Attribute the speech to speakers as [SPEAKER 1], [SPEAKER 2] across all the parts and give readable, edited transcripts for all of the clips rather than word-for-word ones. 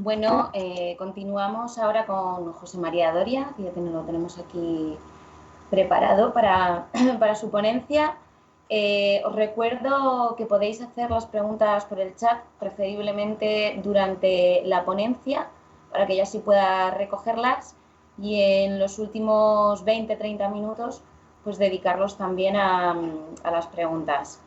[SPEAKER 1] Bueno, continuamos ahora con José María Doria, que ya lo tenemos aquí preparado para su ponencia. Os recuerdo que podéis hacer las preguntas por el chat, preferiblemente durante la ponencia, para que ya sí pueda recogerlas, y en los últimos 20-30 minutos pues dedicarlos también a las preguntas.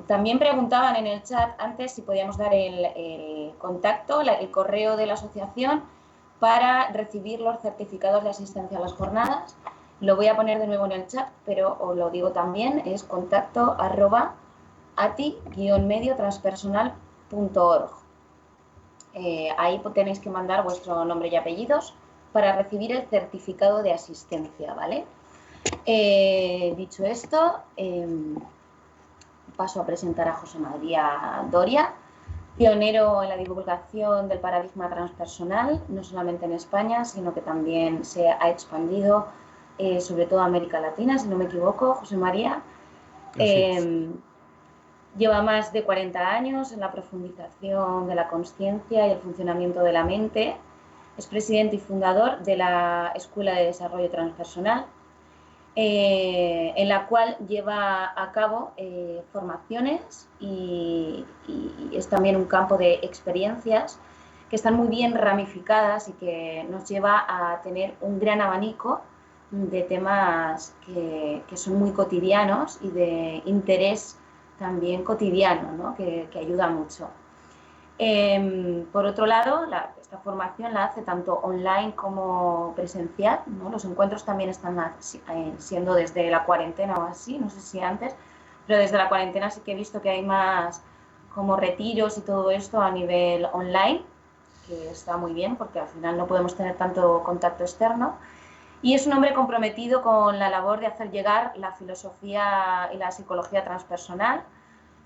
[SPEAKER 1] También preguntaban en el chat antes si podíamos dar el contacto, el correo de la asociación para recibir los certificados de asistencia a las jornadas. Lo voy a poner de nuevo en el chat, pero os lo digo también, es contacto@ati-mediotranspersonal.org. Ahí tenéis que mandar vuestro nombre y apellidos para recibir el certificado de asistencia, ¿vale? Dicho esto, paso a presentar a José María Doria, pionero en la divulgación del paradigma transpersonal, no solamente en España, sino que también se ha expandido sobre todo a América Latina, si no me equivoco, José María. Lleva más de 40 años en la profundización de la consciencia y el funcionamiento de la mente. Es presidente y fundador de la Escuela de Desarrollo Transpersonal, en la cual lleva a cabo formaciones y es también un campo de experiencias que están muy bien ramificadas y que nos lleva a tener un gran abanico de temas que son muy cotidianos y de interés también cotidiano, ¿no? que ayuda mucho. Por otro lado, esta formación la hace tanto online como presencial, ¿no? Los encuentros también están siendo desde la cuarentena o así, no sé si antes, pero desde la cuarentena sí que he visto que hay más como retiros y todo esto a nivel online, que está muy bien porque al final no podemos tener tanto contacto externo. Y es un hombre comprometido con la labor de hacer llegar la filosofía y la psicología transpersonal.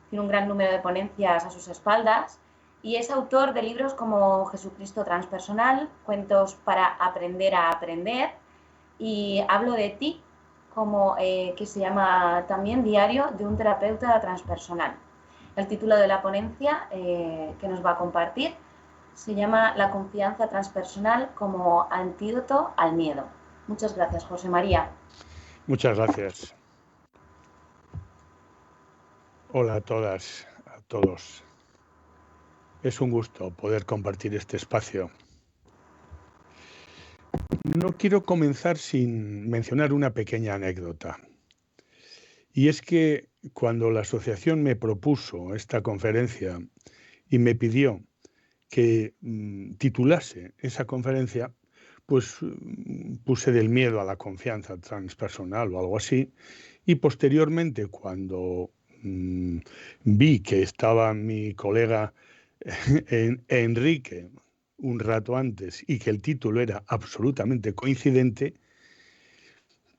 [SPEAKER 1] Tiene un gran número de ponencias a sus espaldas y es autor de libros como Jesucristo Transpersonal, Cuentos para aprender a aprender, y Hablo de ti, que se llama también Diario de un terapeuta transpersonal. El título de la ponencia que nos va a compartir se llama La confianza transpersonal como antídoto al miedo. Muchas gracias, José María.
[SPEAKER 2] Muchas gracias. Hola a todas, a todos. Es un gusto poder compartir este espacio. No quiero comenzar sin mencionar una pequeña anécdota. Y es que cuando la asociación me propuso esta conferencia y me pidió que titulase esa conferencia, pues puse del miedo a la confianza transpersonal o algo así. Y posteriormente, cuando vi que estaba mi colega Enrique un rato antes y que el título era absolutamente coincidente,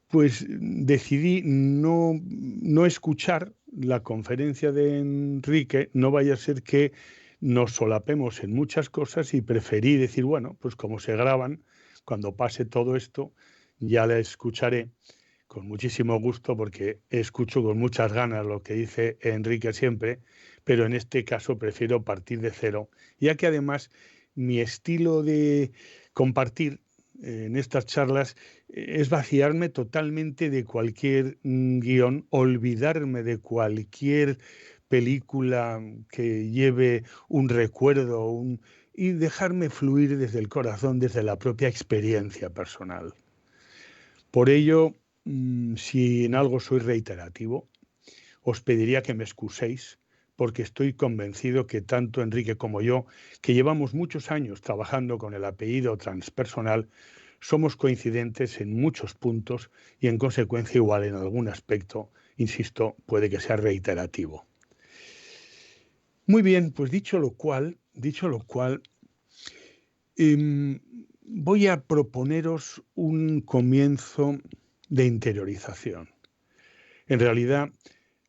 [SPEAKER 2] pues decidí no escuchar la conferencia de Enrique, no vaya a ser que nos solapemos en muchas cosas, y preferí decir, bueno, pues como se graban, cuando pase todo esto, ya la escucharé con muchísimo gusto, porque escucho con muchas ganas lo que dice Enrique siempre, pero en este caso prefiero partir de cero, ya que además mi estilo de compartir en estas charlas es vaciarme totalmente de cualquier guión, olvidarme de cualquier película que lleve un recuerdo y dejarme fluir desde el corazón, desde la propia experiencia personal. Por ello, si en algo soy reiterativo, os pediría que me excuséis, porque estoy convencido que tanto Enrique como yo, que llevamos muchos años trabajando con el apellido transpersonal, somos coincidentes en muchos puntos y en consecuencia igual en algún aspecto, insisto, puede que sea reiterativo. Muy bien, pues dicho lo cual, voy a proponeros un comienzo de interiorización. En realidad,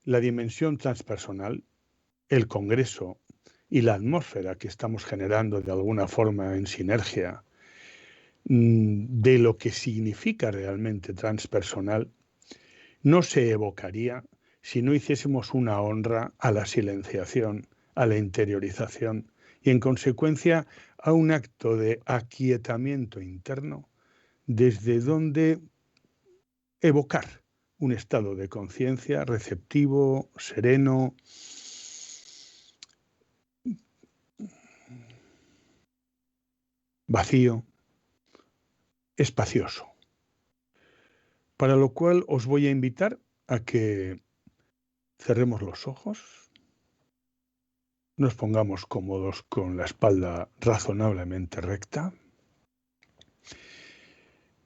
[SPEAKER 2] la dimensión transpersonal, el Congreso y la atmósfera que estamos generando de alguna forma en sinergia de lo que significa realmente transpersonal, no se evocaría si no hiciésemos una honra a la silenciación, a la interiorización y en consecuencia a un acto de aquietamiento interno desde donde evocar un estado de conciencia receptivo, sereno, vacío, espacioso. Para lo cual os voy a invitar a que cerremos los ojos, nos pongamos cómodos con la espalda razonablemente recta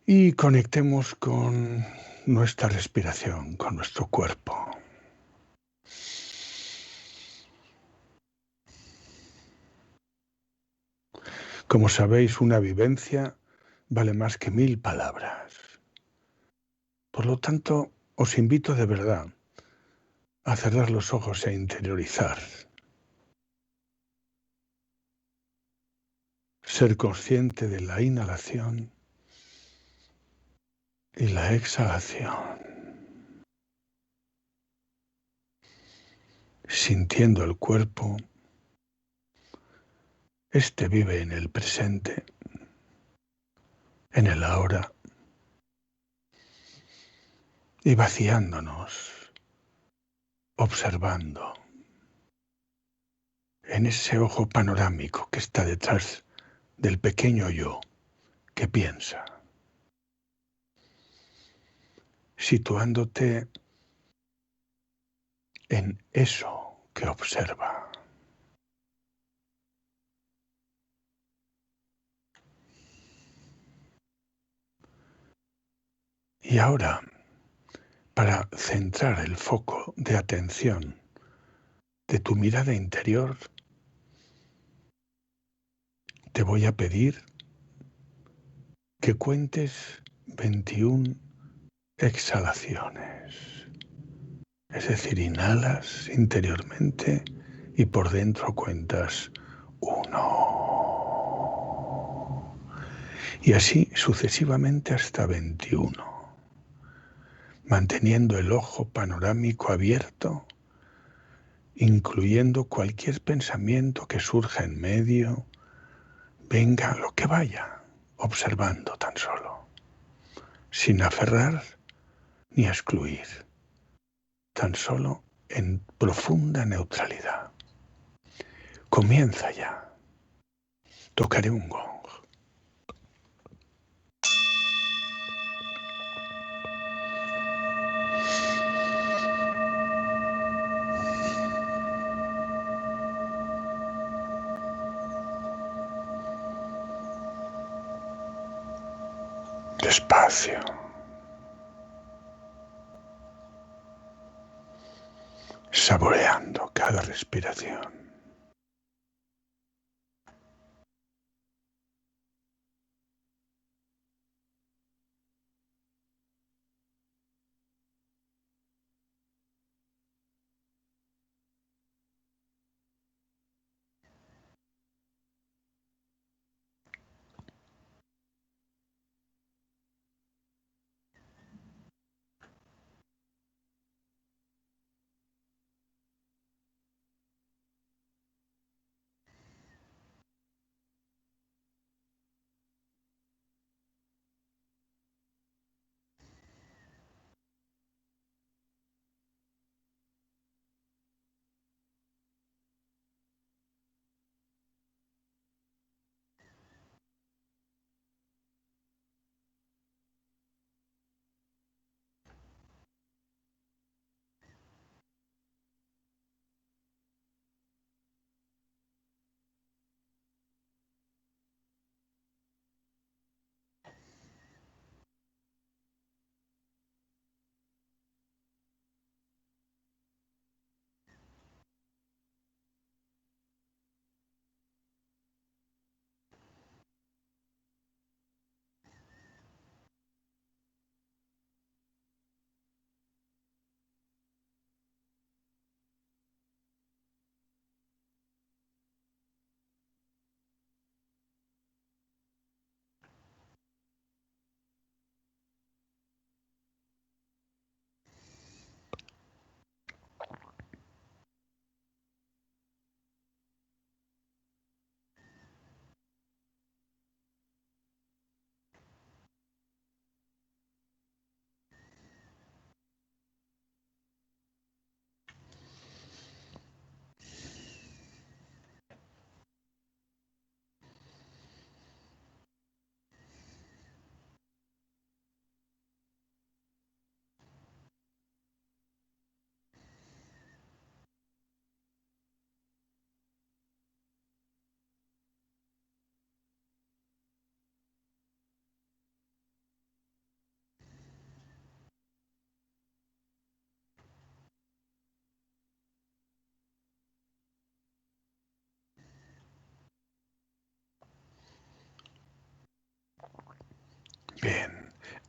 [SPEAKER 2] y conectemos con nuestra respiración, con nuestro cuerpo. Como sabéis, una vivencia vale más que 1000 palabras. Por lo tanto, os invito de verdad a cerrar los ojos e interiorizar. Ser consciente de la inhalación y la exhalación. Sintiendo el cuerpo, este vive en el presente, en el ahora, y vaciándonos, observando en ese ojo panorámico que está detrás del pequeño yo que piensa, situándote en eso que observa. Y ahora, para centrar el foco de atención de tu mirada interior, te voy a pedir que cuentes 21 exhalaciones. Es decir, inhalas interiormente y por dentro cuentas 1. Y así sucesivamente hasta 21. Manteniendo el ojo panorámico abierto, incluyendo cualquier pensamiento que surja en medio, venga lo que vaya, observando tan solo, sin aferrar ni excluir, tan solo en profunda neutralidad. Comienza ya. Tocaré un gong. Despacio. Saboreando cada respiración.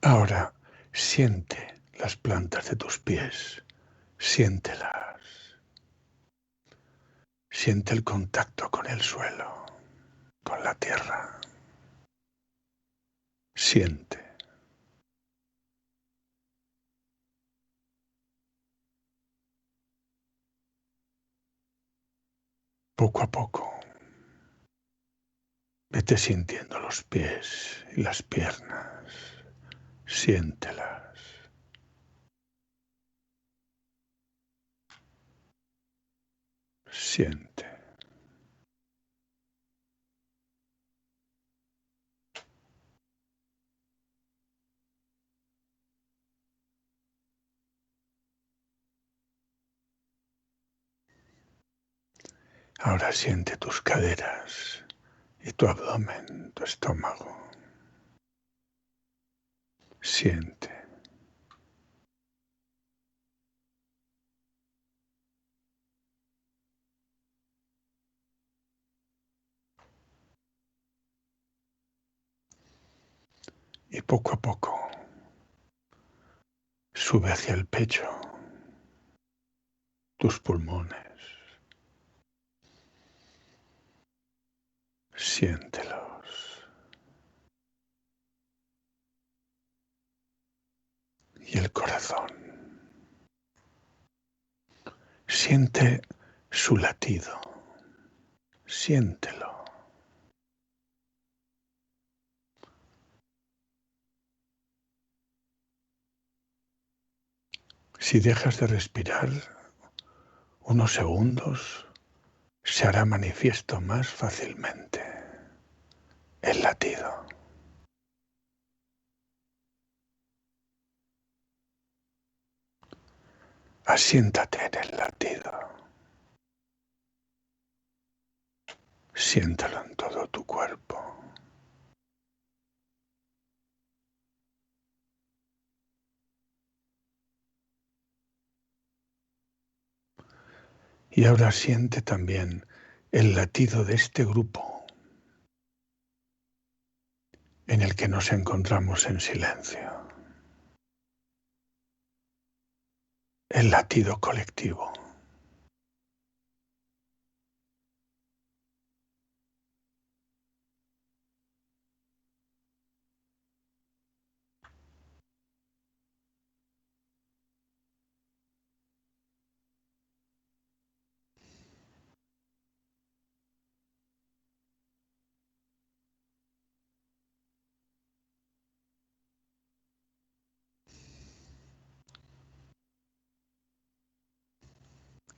[SPEAKER 2] Ahora siente las plantas de tus pies, siéntelas, siente el contacto con el suelo, con la tierra, siente. Poco a poco, vete sintiendo los pies y las piernas, siéntelas. Siente. Ahora siente tus caderas y tu abdomen, tu estómago. Siente. Y poco a poco sube hacia el pecho, tus pulmones. Siéntelos. Y el corazón. Siente su latido. Siéntelo. Si dejas de respirar unos segundos, se hará manifiesto más fácilmente el latido. Asiéntate en el latido. Siéntalo en todo tu cuerpo. Y ahora siente también el latido de este grupo en el que nos encontramos en silencio. El latido colectivo.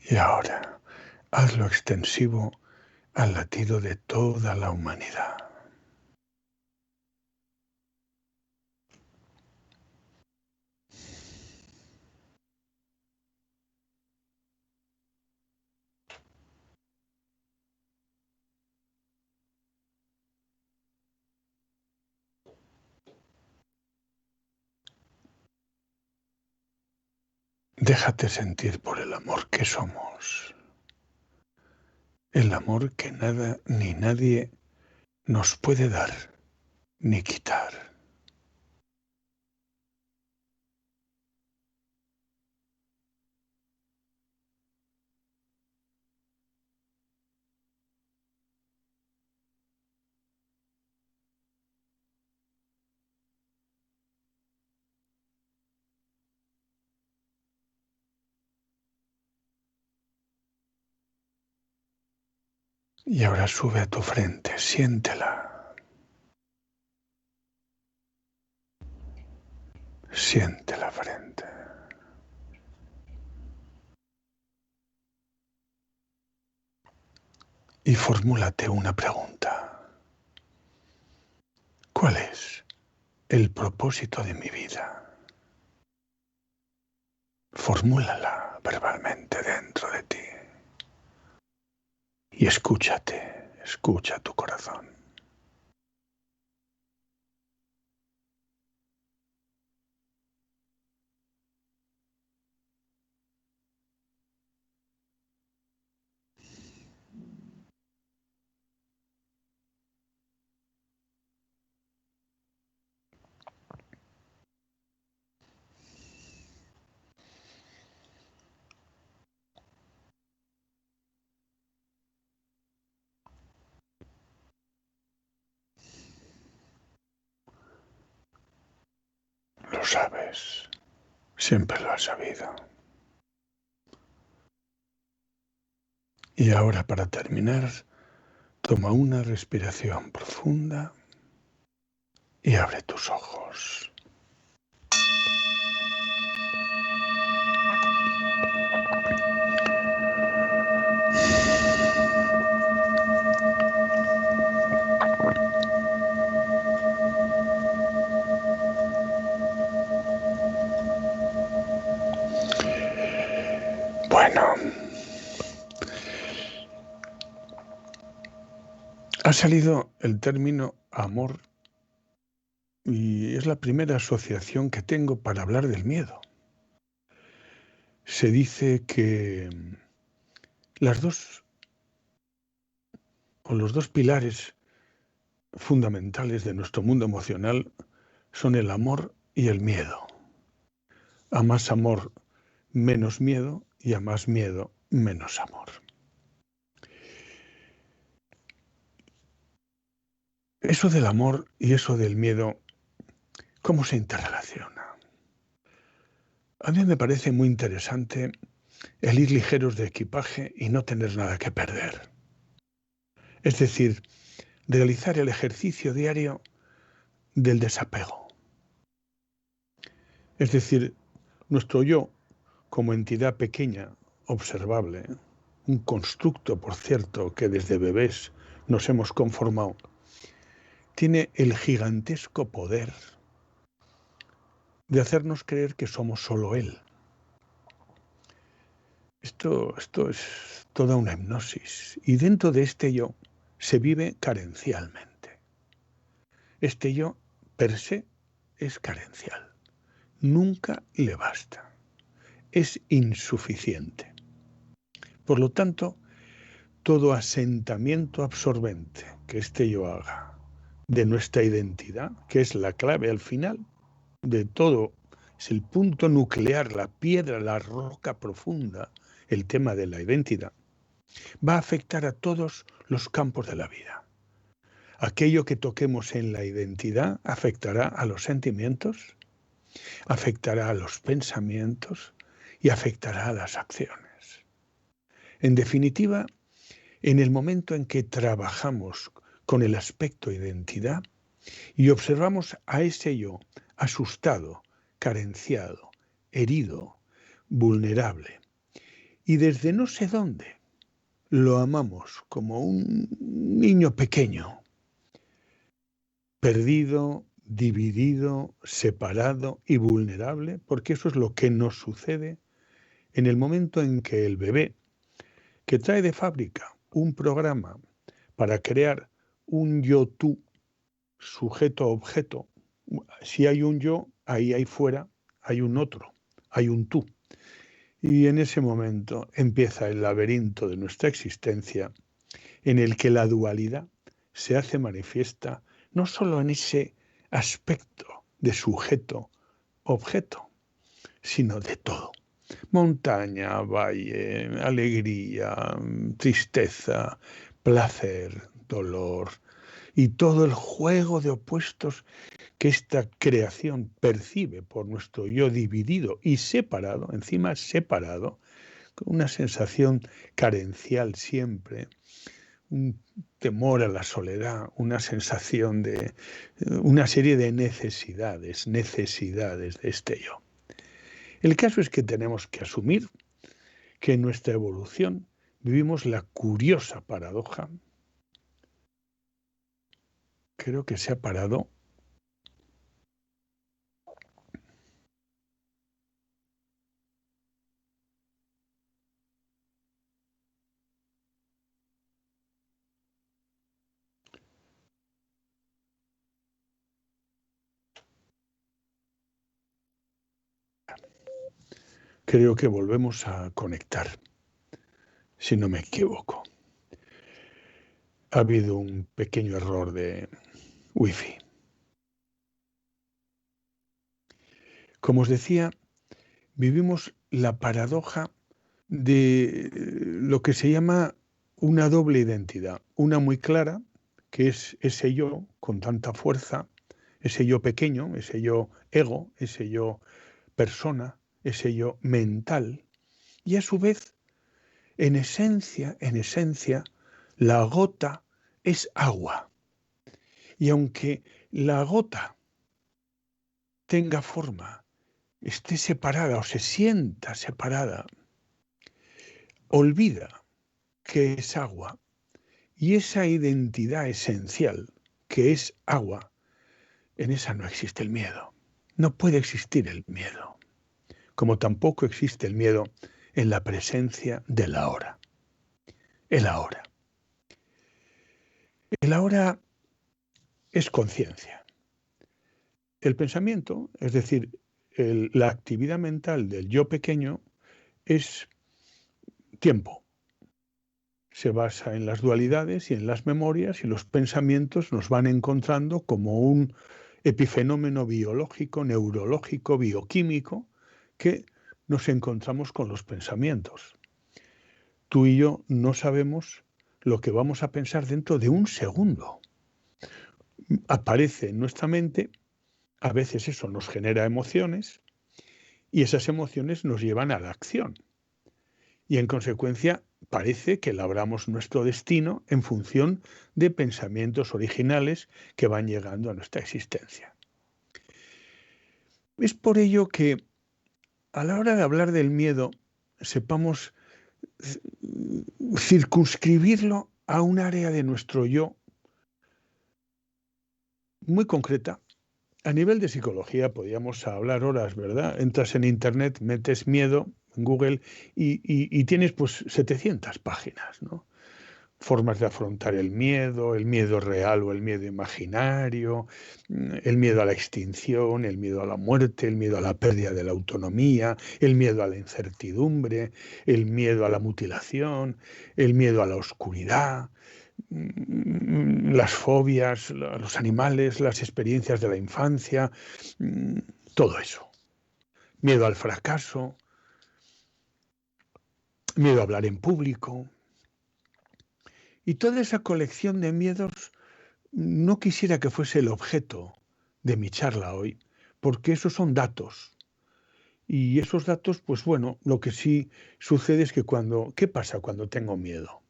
[SPEAKER 2] Y ahora hazlo extensivo al latido de toda la humanidad. Déjate sentir por el amor que somos, el amor que nada ni nadie nos puede dar ni quitar. Y ahora sube a tu frente, siéntela, siente la frente. Y formúlate una pregunta. ¿Cuál es el propósito de mi vida? Formúlala verbalmente dentro de ti. Y escúchate, escucha tu corazón. sabes, siempre lo has sabido. Y ahora, para terminar, toma una respiración profunda y abre tus ojos. Bueno, ha salido el término amor y es la primera asociación que tengo para hablar del miedo. Se dice que los dos pilares fundamentales de nuestro mundo emocional son el amor y el miedo. A más amor, menos miedo, y a más miedo, menos amor. Eso del amor y eso del miedo, ¿cómo se interrelaciona? A mí me parece muy interesante el ir ligeros de equipaje y no tener nada que perder. Es decir, realizar el ejercicio diario del desapego. Es decir, nuestro yo, como entidad pequeña, observable, un constructo, por cierto, que desde bebés nos hemos conformado, tiene el gigantesco poder de hacernos creer que somos solo él. Esto es toda una hipnosis. Y dentro de este yo se vive carencialmente. Este yo, per se, es carencial. Nunca le basta. Es insuficiente. Por lo tanto, todo asentamiento absorbente que este yo haga de nuestra identidad, que es la clave al final de todo, es el punto nuclear, la piedra, la roca profunda, el tema de la identidad, va a afectar a todos los campos de la vida. Aquello que toquemos en la identidad afectará a los sentimientos, afectará a los pensamientos y afectará a las acciones. En definitiva, en el momento en que trabajamos con el aspecto identidad y observamos a ese yo asustado, carenciado, herido, vulnerable, y desde no sé dónde lo amamos como un niño pequeño, perdido, dividido, separado y vulnerable, porque eso es lo que nos sucede en el momento en que el bebé, que trae de fábrica un programa para crear un yo-tú, sujeto-objeto, si hay un yo, ahí fuera hay un otro, hay un tú. Y en ese momento empieza el laberinto de nuestra existencia en el que la dualidad se hace manifiesta no solo en ese aspecto de sujeto-objeto, sino de todo. Montaña, valle, alegría, tristeza, placer, dolor y todo el juego de opuestos que esta creación percibe por nuestro yo dividido y separado, encima separado, con una sensación carencial siempre, un temor a la soledad, una sensación de una serie de necesidades de este yo. El caso es que tenemos que asumir que en nuestra evolución vivimos la curiosa paradoja. Creo que se ha parado. Creo que volvemos a conectar, si no me equivoco. Ha habido un pequeño error de Wi-Fi. Como os decía, vivimos la paradoja de lo que se llama una doble identidad. Una muy clara, que es ese yo con tanta fuerza, ese yo pequeño, ese yo ego, ese yo persona, ese yo mental, y a su vez, en esencia, la gota es agua. Y aunque la gota tenga forma, esté separada o se sienta separada, olvida que es agua. Y esa identidad esencial, que es agua, en esa no existe el miedo. No puede existir el miedo. Como tampoco existe el miedo en la presencia del ahora. El ahora. El ahora es conciencia. El pensamiento, es decir, la actividad mental del yo pequeño, es tiempo. Se basa en las dualidades y en las memorias, y los pensamientos nos van encontrando como un epifenómeno biológico, neurológico, bioquímico, que nos encontramos con los pensamientos. Tú y yo no sabemos lo que vamos a pensar dentro de un segundo. Aparece en nuestra mente, a veces eso nos genera emociones, y esas emociones nos llevan a la acción. Y en consecuencia parece que labramos nuestro destino en función de pensamientos originales que van llegando a nuestra existencia. Es por ello que a la hora de hablar del miedo sepamos circunscribirlo a un área de nuestro yo muy concreta. A nivel de psicología podríamos hablar horas, ¿verdad? Entras en Internet, metes miedo en Google y tienes pues 700 páginas, ¿no? Formas de afrontar el miedo real o el miedo imaginario, el miedo a la extinción, el miedo a la muerte, el miedo a la pérdida de la autonomía, el miedo a la incertidumbre, el miedo a la mutilación, el miedo a la oscuridad, las fobias, los animales, las experiencias de la infancia, todo eso. Miedo al fracaso, miedo a hablar en público. Y toda esa colección de miedos no quisiera que fuese el objeto de mi charla hoy, porque esos son datos. Y esos datos, pues bueno, lo que sí sucede es que ¿qué pasa cuando tengo miedo?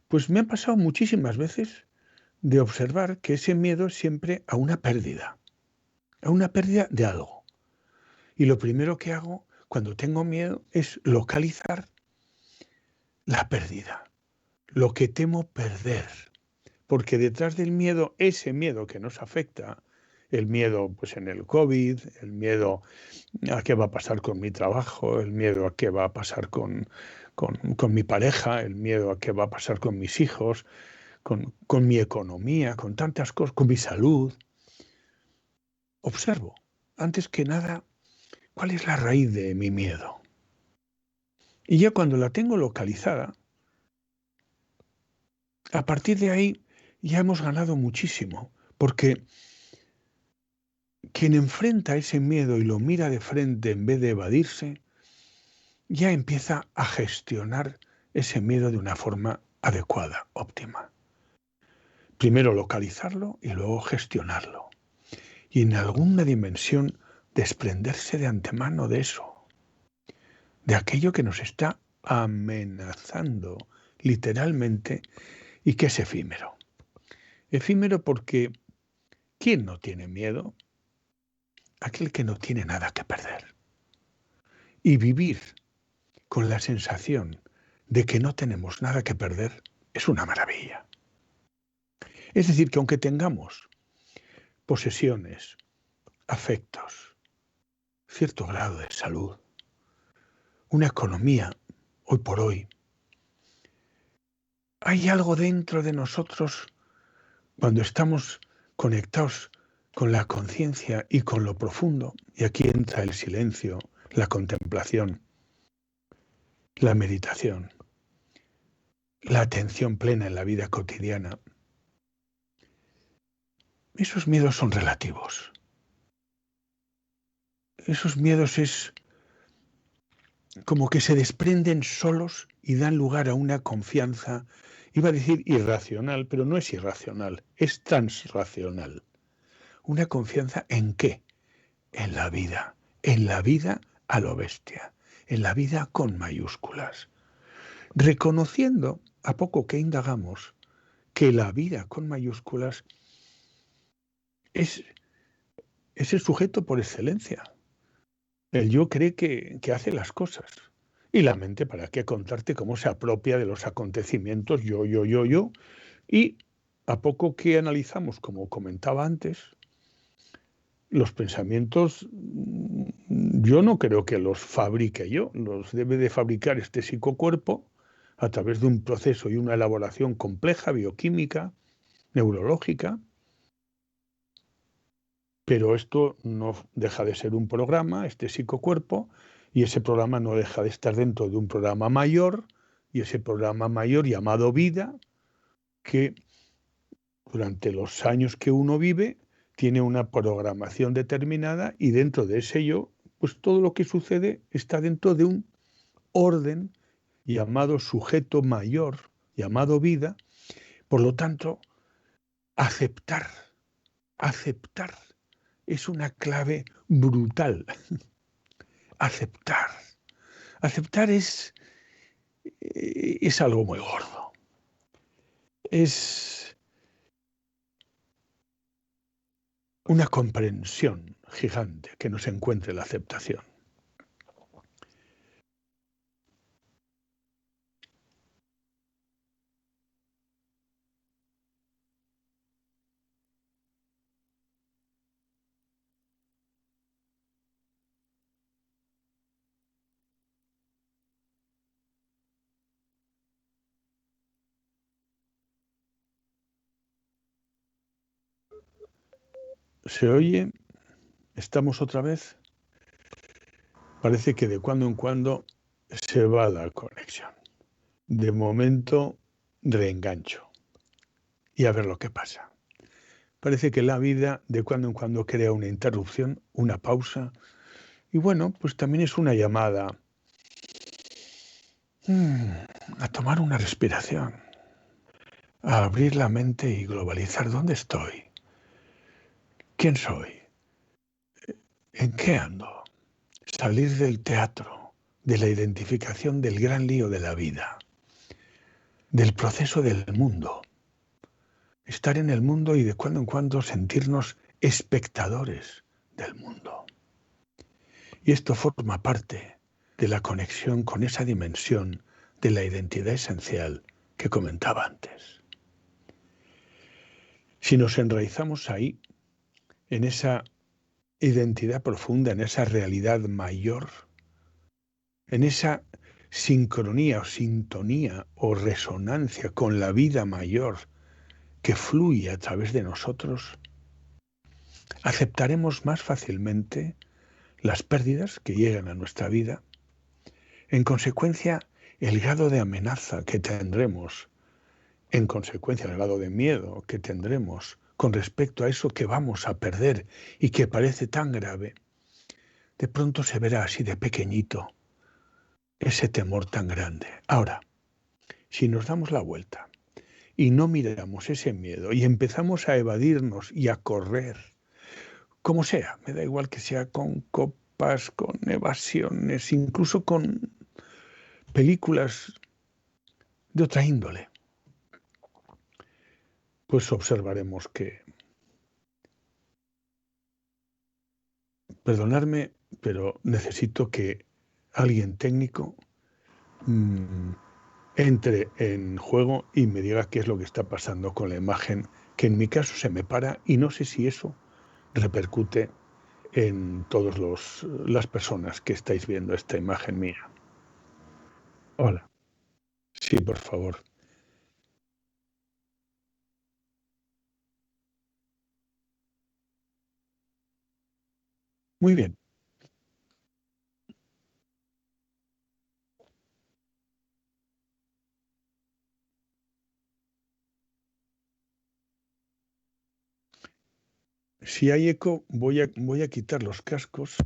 [SPEAKER 2] Pues me ha pasado muchísimas veces de observar que ese miedo es siempre a una pérdida de algo. Y lo primero que hago cuando tengo miedo es localizar la pérdida, lo que temo perder. Porque detrás del miedo, ese miedo que nos afecta, el miedo pues en el COVID, el miedo a qué va a pasar con mi trabajo, el miedo a qué va a pasar con mi pareja, el miedo a qué va a pasar con mis hijos, con mi economía, con tantas cosas, con mi salud. Observo, antes que nada, cuál es la raíz de mi miedo. Y ya cuando la tengo localizada, a partir de ahí ya hemos ganado muchísimo, porque quien enfrenta ese miedo y lo mira de frente en vez de evadirse, ya empieza a gestionar ese miedo de una forma adecuada, óptima. Primero localizarlo y luego gestionarlo. Y en alguna dimensión desprenderse de antemano de eso, de aquello que nos está amenazando literalmente y que es efímero. Efímero porque ¿quién no tiene miedo? Aquel que no tiene nada que perder. Y vivir con la sensación de que no tenemos nada que perder es una maravilla. Es decir, que aunque tengamos posesiones, afectos, cierto grado de salud, una economía hoy por hoy, hay algo dentro de nosotros cuando estamos conectados con la conciencia y con lo profundo, y aquí entra el silencio, la contemplación, la meditación, la atención plena en la vida cotidiana. Esos miedos son relativos. Esos miedos es como que se desprenden solos y dan lugar a una confianza, iba a decir irracional, pero no es irracional, es transracional. Una confianza ¿en qué? En la vida a lo bestia, en la vida con mayúsculas, reconociendo, a poco que indagamos, que la vida con mayúsculas es el sujeto por excelencia. El yo cree que hace las cosas. Y la mente, ¿para qué contarte cómo se apropia de los acontecimientos yo? Y a poco que analizamos, como comentaba antes, los pensamientos, yo no creo que los fabrique yo, los debe de fabricar este psicocuerpo a través de un proceso y una elaboración compleja, bioquímica, neurológica, pero esto no deja de ser un programa, este psicocuerpo, y ese programa no deja de estar dentro de un programa mayor, y ese programa mayor llamado vida, que durante los años que uno vive, tiene una programación determinada y dentro de ese yo, pues todo lo que sucede está dentro de un orden llamado sujeto mayor, llamado vida. Por lo tanto, aceptar, aceptar es una clave brutal. Aceptar. Aceptar es algo muy gordo. Es una comprensión gigante que nos encuentre la aceptación. ¿Se oye? ¿Estamos otra vez? Parece que de cuando en cuando se va la conexión. De momento, reengancho y a ver lo que pasa. Parece que la vida de cuando en cuando crea una interrupción, una pausa, y bueno, pues también es una llamada a tomar una respiración, a abrir la mente y globalizar dónde estoy, quién soy, en qué ando, salir del teatro, de la identificación del gran lío de la vida, del proceso del mundo, estar en el mundo y de cuando en cuando sentirnos espectadores del mundo. Y esto forma parte de la conexión con esa dimensión de la identidad esencial que comentaba antes. Si nos enraizamos ahí, en esa identidad profunda, en esa realidad mayor, en esa sincronía o sintonía o resonancia con la vida mayor que fluye a través de nosotros, aceptaremos más fácilmente las pérdidas que llegan a nuestra vida. En consecuencia, el grado de amenaza que tendremos, en consecuencia el grado de miedo que tendremos con respecto a eso que vamos a perder y que parece tan grave, de pronto se verá así de pequeñito ese temor tan grande. Ahora, si nos damos la vuelta y no miramos ese miedo y empezamos a evadirnos y a correr, como sea, me da igual que sea con copas, con evasiones, incluso con películas de otra índole, pues observaremos que, perdonadme, pero necesito que alguien técnico entre en juego y me diga qué es lo que está pasando con la imagen, que en mi caso se me para y no sé si eso repercute en todas las personas que estáis viendo esta imagen mía. Hola. Sí, por favor. Muy bien. Si hay eco, voy a quitar los cascos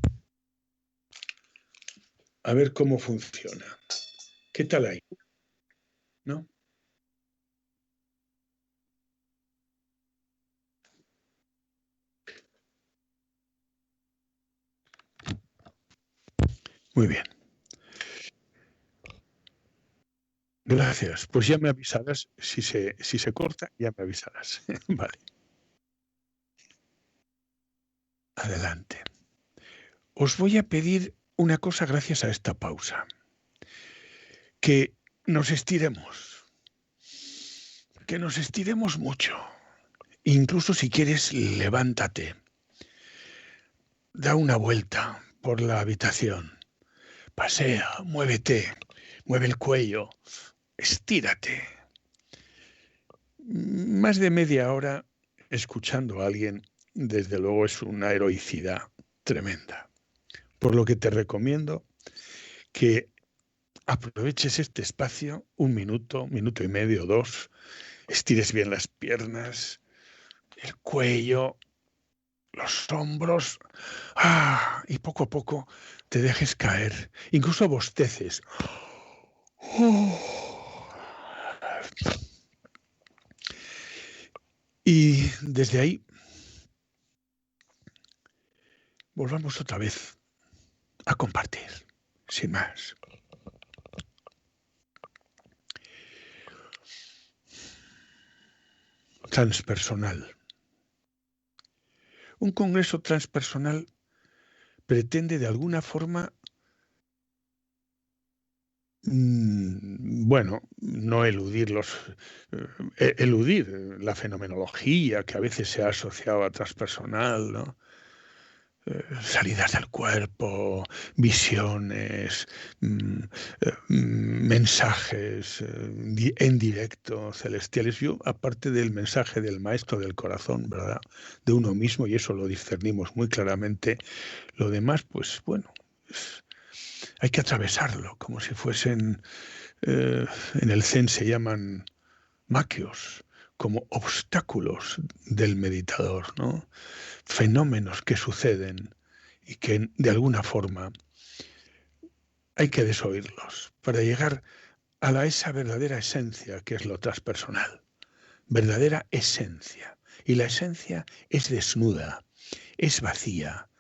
[SPEAKER 2] a ver cómo funciona. ¿Qué tal ahí? ¿No? Muy bien. Gracias. Pues ya me avisarás si se corta, ya me avisarás. Vale. Adelante. Os voy a pedir una cosa gracias a esta pausa. Que nos estiremos. Que nos estiremos mucho. Incluso si quieres, levántate. Da una vuelta por la habitación. Pasea, muévete, mueve el cuello, estírate. Más de media hora escuchando a alguien, desde luego, es una heroicidad tremenda. Por lo que te recomiendo que aproveches este espacio, un minuto, minuto y medio, 2, estires bien las piernas, el cuello, los hombros, y poco a poco te dejes caer, incluso bosteces. Y desde ahí volvamos otra vez a compartir, sin más. Transpersonal. Un congreso transpersonal pretende de alguna forma, bueno, no eludir eludir la fenomenología que a veces se ha asociado a transpersonal, ¿no? Salidas del cuerpo, visiones, mensajes en directo, celestiales. Yo, aparte del mensaje del maestro del corazón, ¿verdad? De uno mismo, y eso lo discernimos muy claramente, lo demás, pues bueno, hay que atravesarlo, como si fuesen, en el Zen se llaman maquios, como obstáculos del meditador, ¿no? Fenómenos que suceden y que de alguna forma hay que desoírlos para llegar a esa verdadera esencia que es lo transpersonal. Verdadera esencia. Y la esencia es desnuda, es vacía,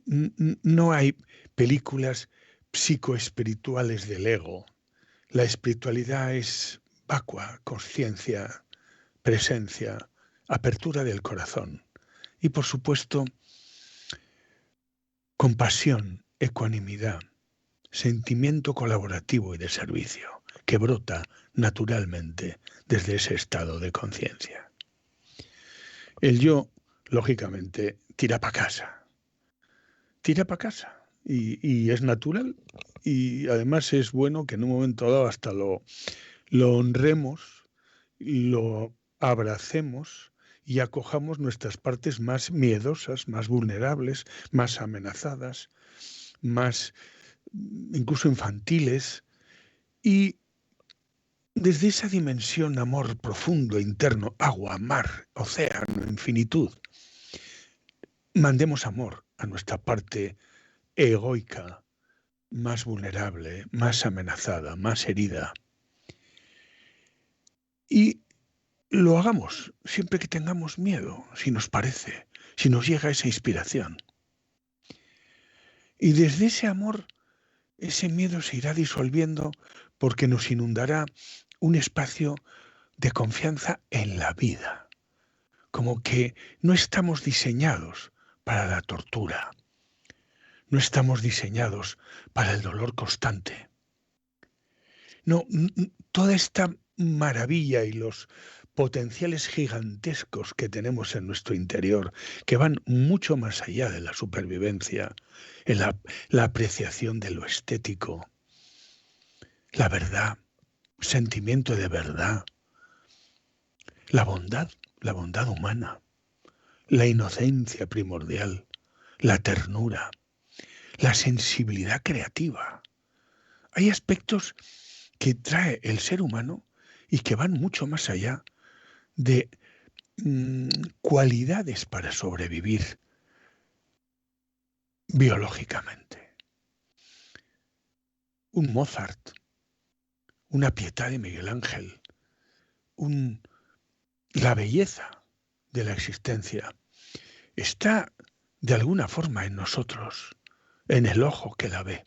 [SPEAKER 2] no hay películas psicoespirituales del ego. La espiritualidad es vacua, conciencia, presencia, apertura del corazón. Y por supuesto, compasión, ecuanimidad, sentimiento colaborativo y de servicio, que brota naturalmente desde ese estado de conciencia. El yo, lógicamente, tira para casa. Tira para casa. Y es natural. Y además es bueno que en un momento dado hasta lo honremos, lo abracemos y acojamos nuestras partes más miedosas, más vulnerables, más amenazadas, más incluso infantiles, y desde esa dimensión amor profundo, interno, agua, mar, océano, infinitud, mandemos amor a nuestra parte egoica, más vulnerable, más amenazada, más herida. Y lo hagamos siempre que tengamos miedo, si nos parece, si nos llega esa inspiración. Y desde ese amor, ese miedo se irá disolviendo porque nos inundará un espacio de confianza en la vida. Como que no estamos diseñados para la tortura. No estamos diseñados para el dolor constante. No, toda esta maravilla y los potenciales gigantescos que tenemos en nuestro interior, que van mucho más allá de la supervivencia, en la apreciación de lo estético, la verdad, sentimiento de verdad, la bondad humana, la inocencia primordial, la ternura, la sensibilidad creativa. Hay aspectos que trae el ser humano y que van mucho más allá de cualidades para sobrevivir biológicamente. Un Mozart, una Pietà de Miguel Ángel, la belleza de la existencia está de alguna forma en nosotros. en el ojo que la ve.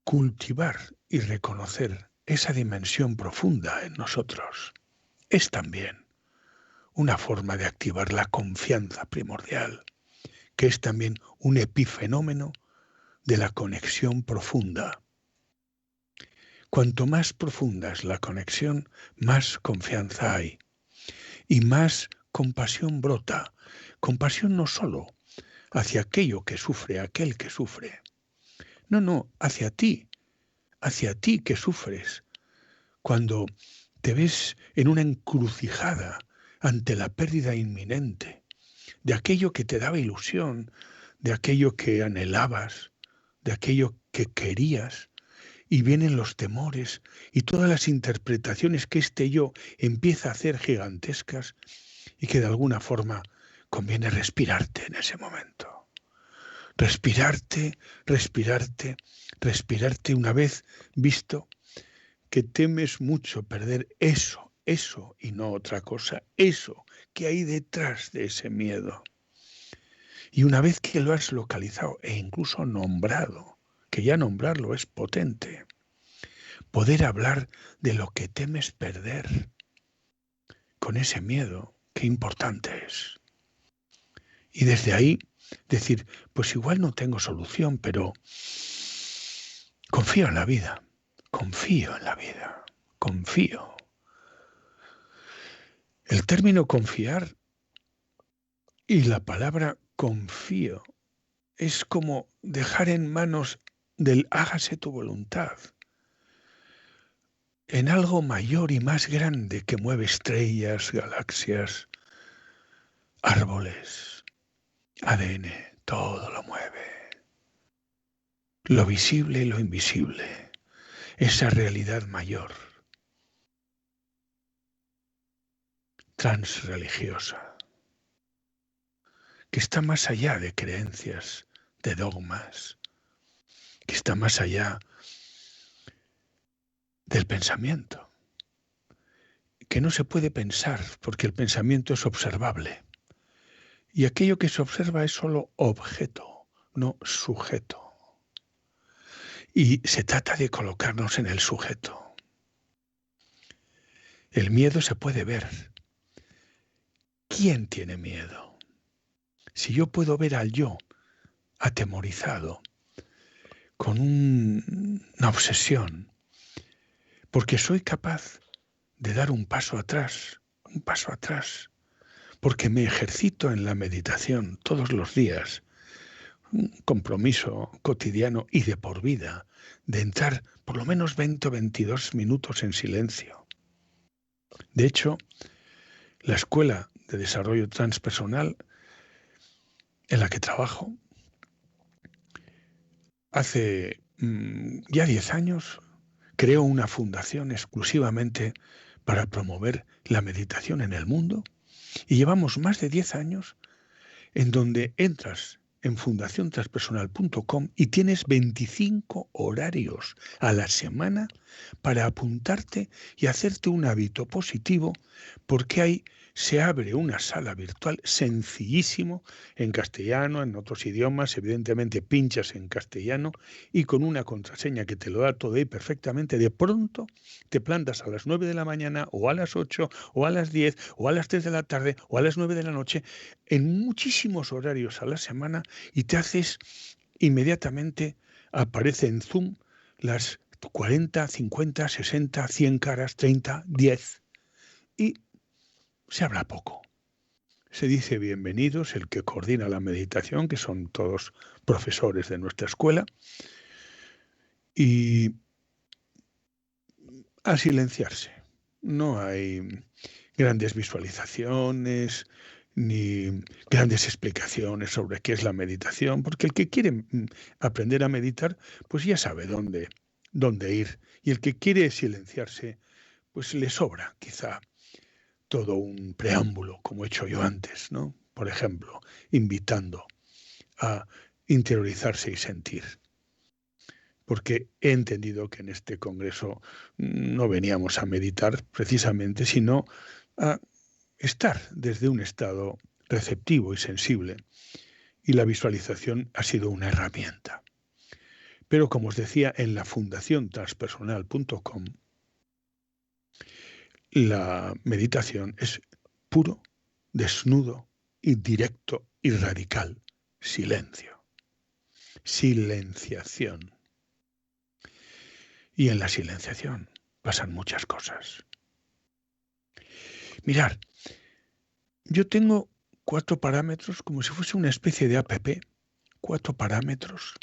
[SPEAKER 2] Cultivar y reconocer esa dimensión profunda en nosotros es también una forma de activar la confianza primordial, que es también un epifenómeno de la conexión profunda. Cuanto más profunda es la conexión, más confianza hay y más compasión brota. Compasión no solo hacia aquel que sufre. No, hacia ti que sufres. Cuando te ves en una encrucijada ante la pérdida inminente de aquello que te daba ilusión, de aquello que anhelabas, de aquello que querías, y vienen los temores y todas las interpretaciones que este yo empieza a hacer gigantescas y que de alguna forma conviene respirarte en ese momento. Respirarte una vez visto que temes mucho perder eso y no otra cosa, eso que hay detrás de ese miedo. Y una vez que lo has localizado e incluso nombrado, que ya nombrarlo es potente, poder hablar de lo que temes perder con ese miedo, qué importante es. Y desde ahí decir, pues igual no tengo solución, pero confío en la vida, confío. El término confiar y la palabra confío es como dejar en manos del hágase tu voluntad, en algo mayor y más grande que mueve estrellas, galaxias, árboles, ADN, todo lo mueve. Lo visible y lo invisible, esa realidad mayor, transreligiosa, que está más allá de creencias, de dogmas, que está más allá del pensamiento, que no se puede pensar porque el pensamiento es observable. Y aquello que se observa es solo objeto, no sujeto. Y se trata de colocarnos en el sujeto. El miedo se puede ver. ¿Quién tiene miedo? Si yo puedo ver al yo atemorizado, con una obsesión, porque soy capaz de dar un paso atrás, porque me ejercito en la meditación todos los días, un compromiso cotidiano y de por vida, de entrar por lo menos 20 o 22 minutos en silencio. De hecho, la Escuela de Desarrollo Transpersonal en la que trabajo, hace ya 10 años, creó una fundación exclusivamente para promover la meditación en el mundo y llevamos más de 10 años en donde entras en fundaciontranspersonal.com y tienes 25 horarios a la semana para apuntarte y hacerte un hábito positivo, porque se abre una sala virtual sencillísimo en castellano, en otros idiomas, evidentemente pinchas en castellano y con una contraseña que te lo da todo ahí perfectamente. De pronto te plantas a las 9 de la mañana o a las 8 o a las 10 o a las 3 de la tarde o a las 9 de la noche en muchísimos horarios a la semana y te haces inmediatamente, aparece en Zoom las 40, 50, 60, 100 caras, 30, 10 y se habla poco. Se dice bienvenidos, el que coordina la meditación, que son todos profesores de nuestra escuela, y a silenciarse. No hay grandes visualizaciones ni grandes explicaciones sobre qué es la meditación, porque el que quiere aprender a meditar, pues ya sabe dónde ir, y el que quiere silenciarse, pues le sobra quizá todo un preámbulo, como he hecho yo antes, ¿no? Por ejemplo, invitando a interiorizarse y sentir. Porque he entendido que en este congreso no veníamos a meditar precisamente, sino a estar desde un estado receptivo y sensible y la visualización ha sido una herramienta. Pero como os decía, en la fundación transpersonal.com, la meditación es puro, desnudo y directo y radical silencio. Silenciación. Y en la silenciación pasan muchas cosas. Mirad, yo tengo 4 parámetros, como si fuese una especie de app, 4 parámetros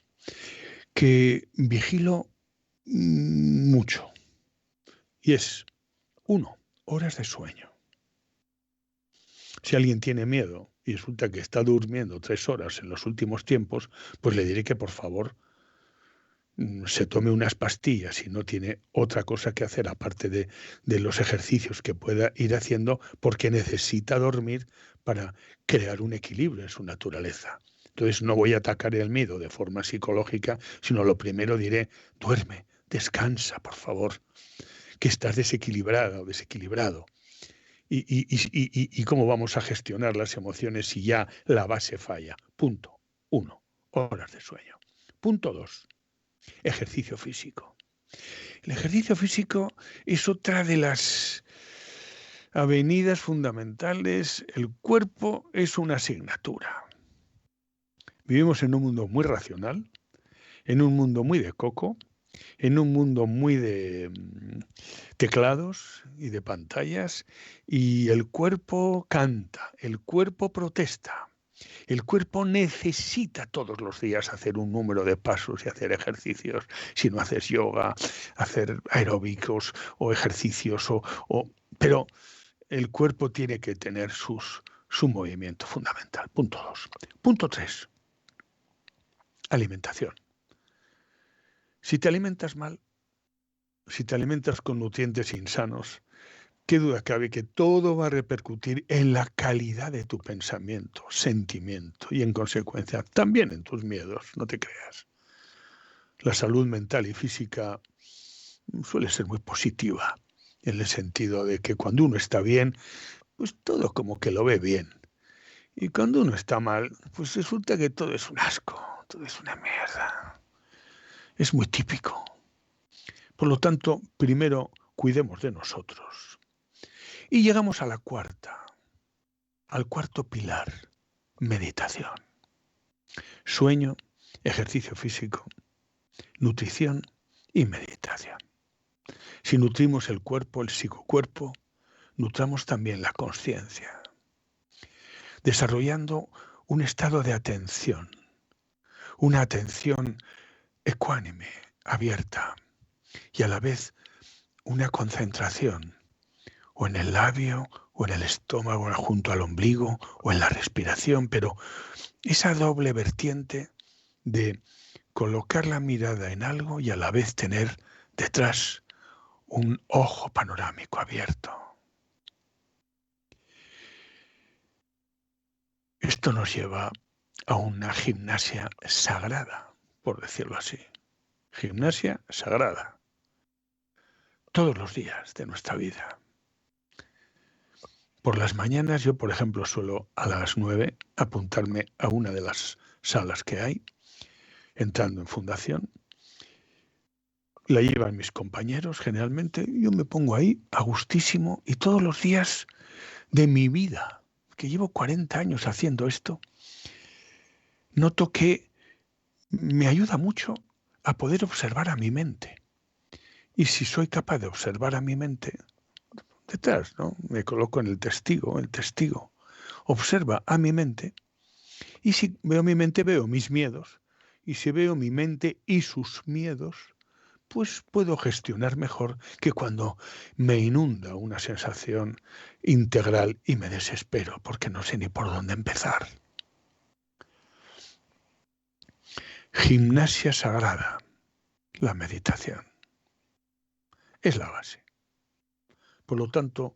[SPEAKER 2] que vigilo mucho. Y es, 1, horas de sueño. Si alguien tiene miedo y resulta que está durmiendo 3 horas en los últimos tiempos, pues le diré que por favor se tome unas pastillas y no tiene otra cosa que hacer aparte de los ejercicios que pueda ir haciendo, porque necesita dormir para crear un equilibrio en su naturaleza. Entonces no voy a atacar el miedo de forma psicológica, sino lo primero diré, duerme, descansa, por favor, que estás desequilibrada o desequilibrado. ¿Y cómo vamos a gestionar las emociones si ya la base falla? Punto 1, horas de sueño. Punto 2, ejercicio físico. El ejercicio físico es otra de las avenidas fundamentales. El cuerpo es una asignatura. Vivimos en un mundo muy racional, en un mundo muy de coco, en un mundo muy de teclados y de pantallas, y el cuerpo canta, el cuerpo protesta. El cuerpo necesita todos los días hacer un número de pasos y hacer ejercicios. Si no haces yoga, hacer aeróbicos o ejercicios, pero el cuerpo tiene que tener su movimiento fundamental. Punto 2. Punto 3. Alimentación. Si te alimentas mal, si te alimentas con nutrientes insanos, qué duda cabe que todo va a repercutir en la calidad de tu pensamiento, sentimiento y en consecuencia también en tus miedos, no te creas. La salud mental y física suele ser muy positiva en el sentido de que cuando uno está bien, pues todo como que lo ve bien. Y cuando uno está mal, pues resulta que todo es un asco, todo es una mierda. Es muy típico. Por lo tanto, primero cuidemos de nosotros. Y llegamos a la cuarta, al cuarto pilar, meditación. Sueño, ejercicio físico, nutrición y meditación. Si nutrimos el cuerpo, el psicocuerpo, nutramos también la conciencia, desarrollando un estado de atención, una atención ecuánime, abierta, y a la vez una concentración, o en el labio, o en el estómago, o junto al ombligo, o en la respiración, pero esa doble vertiente de colocar la mirada en algo y a la vez tener detrás un ojo panorámico abierto. Esto nos lleva a una gimnasia sagrada, por decirlo así. Gimnasia sagrada. Todos los días de nuestra vida. Por las mañanas yo, por ejemplo, suelo a las 9 apuntarme a una de las salas que hay, entrando en fundación. La llevan mis compañeros generalmente, yo me pongo ahí a gustísimo y todos los días de mi vida, que llevo 40 años haciendo esto, noto que me ayuda mucho a poder observar a mi mente. Y si soy capaz de observar a mi mente, detrás, ¿no? Me coloco en el testigo observa a mi mente, y si veo mi mente, veo mis miedos, y si veo mi mente y sus miedos, pues puedo gestionar mejor que cuando me inunda una sensación integral y me desespero porque no sé ni por dónde empezar. Gimnasia sagrada, la meditación. Es la base. Por lo tanto,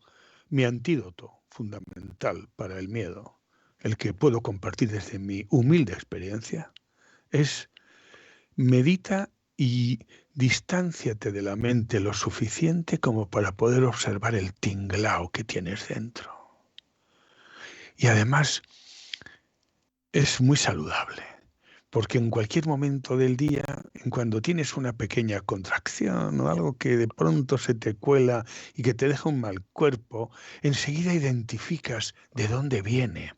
[SPEAKER 2] mi antídoto fundamental para el miedo, el que puedo compartir desde mi humilde experiencia, es medita y distánciate de la mente lo suficiente como para poder observar el tinglao que tienes dentro. Y además, es muy saludable, porque en cualquier momento del día, en cuando tienes una pequeña contracción o algo que de pronto se te cuela y que te deja un mal cuerpo, enseguida identificas de dónde viene.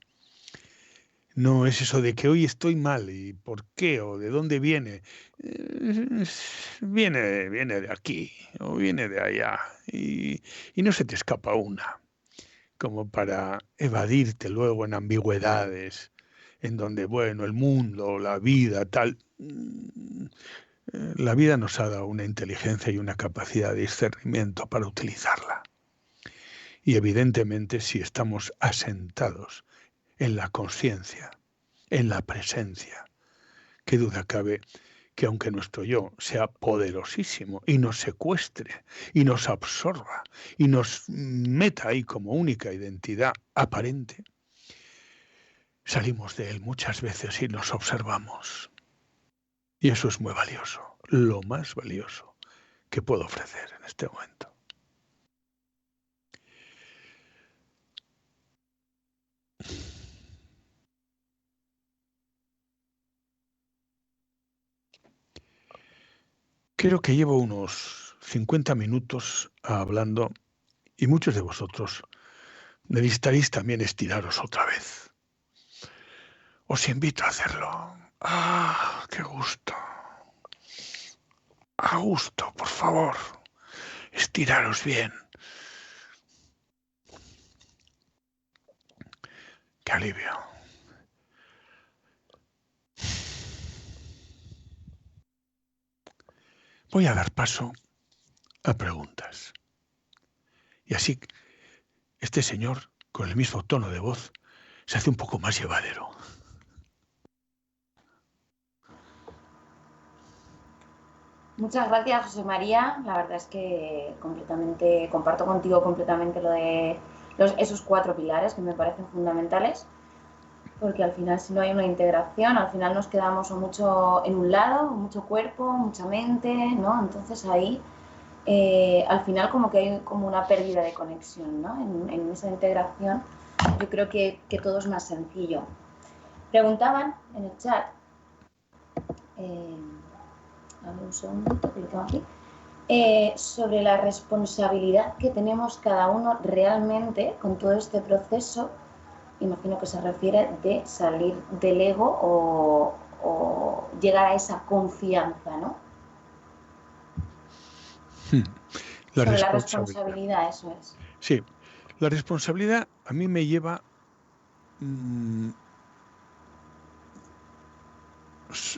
[SPEAKER 2] No es eso de que hoy estoy mal y por qué o de dónde viene. Viene de aquí o viene de allá y no se te escapa una, como para evadirte luego en ambigüedades, en donde, bueno, el mundo, la vida, tal. La vida nos ha dado una inteligencia y una capacidad de discernimiento para utilizarla. Y evidentemente si estamos asentados en la conciencia, en la presencia, qué duda cabe que aunque nuestro yo sea poderosísimo y nos secuestre y nos absorba y nos meta ahí como única identidad aparente, salimos de él muchas veces y nos observamos. Y eso es muy valioso, lo más valioso que puedo ofrecer en este momento. Creo que llevo unos 50 minutos hablando y muchos de vosotros necesitaréis también estiraros otra vez. Os invito a hacerlo. ¡Ah, qué gusto! A gusto, por favor. Estiraros bien. ¡Qué alivio! Voy a dar paso a preguntas. Y así este señor, con el mismo tono de voz, se hace un poco más llevadero.
[SPEAKER 1] Muchas gracias, José María. La verdad es que comparto contigo completamente lo de esos 4 pilares que me parecen fundamentales, porque al final si no hay una integración, al final nos quedamos o mucho en un lado, mucho cuerpo, mucha mente, ¿no? Entonces ahí al final como que hay como una pérdida de conexión, ¿no? En esa integración yo creo que todo es más sencillo. Preguntaban en el chat, a ver un segundito que lo tengo aquí, sobre la responsabilidad que tenemos cada uno realmente con todo este proceso. Imagino que se refiere de salir del ego o llegar a esa confianza, ¿no?
[SPEAKER 2] La
[SPEAKER 1] Sobre la
[SPEAKER 2] responsabilidad.
[SPEAKER 1] responsabilidad, eso es.
[SPEAKER 2] Sí, la responsabilidad a mí me lleva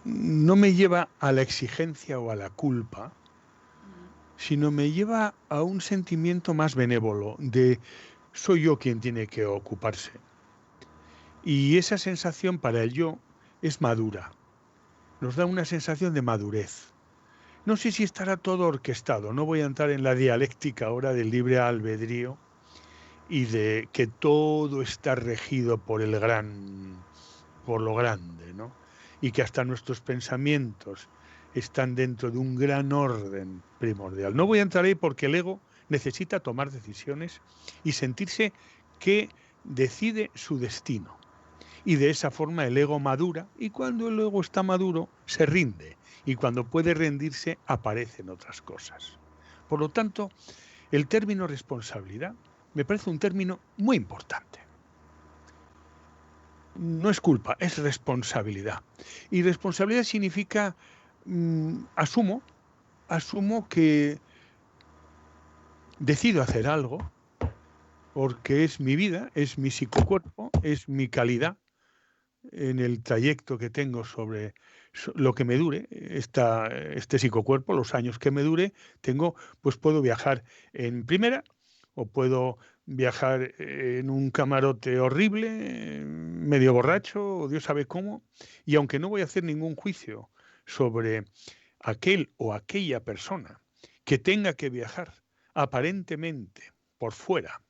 [SPEAKER 2] no me lleva a la exigencia o a la culpa, sino me lleva a un sentimiento más benévolo de soy yo quien tiene que ocuparse. Y esa sensación para el yo es madura, nos da una sensación de madurez. No sé si estará todo orquestado, no voy a entrar en la dialéctica ahora del libre albedrío y de que todo está regido por por lo grande, ¿no? Y que hasta nuestros pensamientos están dentro de un gran orden primordial. No voy a entrar ahí porque el ego necesita tomar decisiones y sentirse que decide su destino. Y de esa forma el ego madura y cuando el ego está maduro se rinde y cuando puede rendirse aparecen otras cosas. Por lo tanto, el término responsabilidad me parece un término muy importante. No es culpa, es responsabilidad. Y responsabilidad significa asumo que decido hacer algo porque es mi vida, es mi psicocuerpo, es mi calidad en el trayecto que tengo sobre lo que me dure este psicocuerpo, los años que me dure, pues puedo viajar en primera o puedo viajar en un camarote horrible, medio borracho, o Dios sabe cómo, y aunque no voy a hacer ningún juicio sobre aquel o aquella persona que tenga que viajar aparentemente por fuera,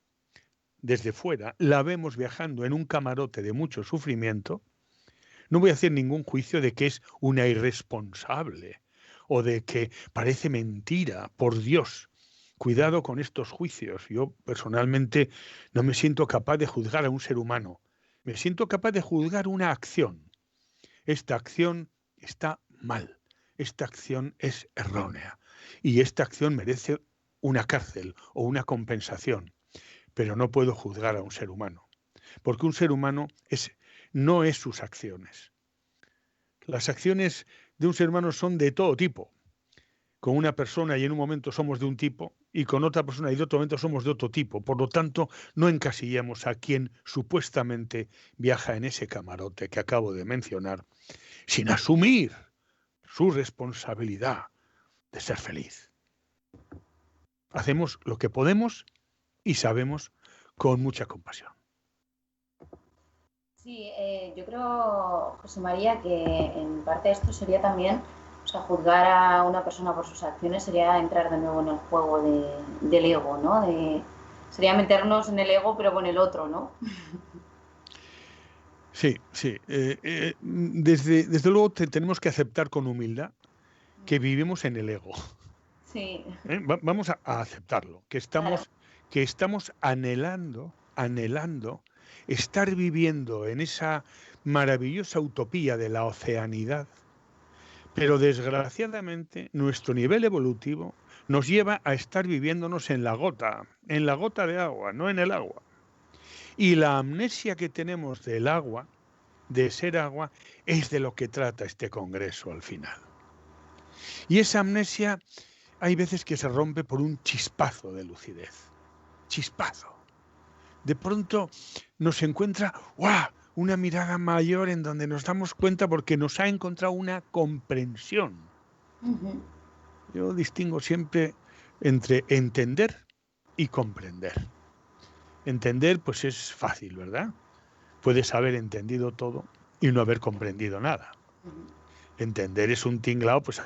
[SPEAKER 2] desde fuera, la vemos viajando en un camarote de mucho sufrimiento, no voy a hacer ningún juicio de que es una irresponsable o de que parece mentira, por Dios. Cuidado con estos juicios. Yo personalmente no me siento capaz de juzgar a un ser humano Me siento capaz de juzgar una acción. Esta acción está mal. Esta acción es errónea. Y esta acción merece una cárcel o una compensación. Pero no puedo juzgar a un ser humano. Porque un ser humano no es sus acciones. Las acciones de un ser humano son de todo tipo. Con una persona y en un momento somos de un tipo y con otra persona y de otro momento somos de otro tipo. Por lo tanto, no encasillamos a quien supuestamente viaja en ese camarote que acabo de mencionar sin asumir su responsabilidad de ser feliz. Hacemos lo que podemos y sabemos con mucha compasión.
[SPEAKER 1] Sí, yo creo, José María, que en parte esto sería también, o sea, juzgar a una persona por sus acciones sería entrar de nuevo en el juego del ego, ¿no? Sería meternos en el ego, pero con el otro, ¿no?
[SPEAKER 2] Sí, sí. Desde luego tenemos que aceptar con humildad que vivimos en el ego.
[SPEAKER 1] Sí,
[SPEAKER 2] Vamos a aceptarlo,
[SPEAKER 1] claro.
[SPEAKER 2] que estamos anhelando estar viviendo en esa maravillosa utopía de la oceanidad, pero desgraciadamente nuestro nivel evolutivo nos lleva a estar viviéndonos en la gota de agua, no en el agua. Y la amnesia que tenemos del agua, de ser agua, es de lo que trata este congreso al final. Y esa amnesia hay veces que se rompe por un chispazo de lucidez. Chispazo. De pronto nos encuentra ¡guau! Una mirada mayor en donde nos damos cuenta porque nos ha encontrado una comprensión.
[SPEAKER 1] Ujú.
[SPEAKER 2] Yo distingo siempre entre entender y comprender. Entender, pues es fácil, ¿verdad? Puedes haber entendido todo y no haber comprendido nada. Entender es un tinglao, pues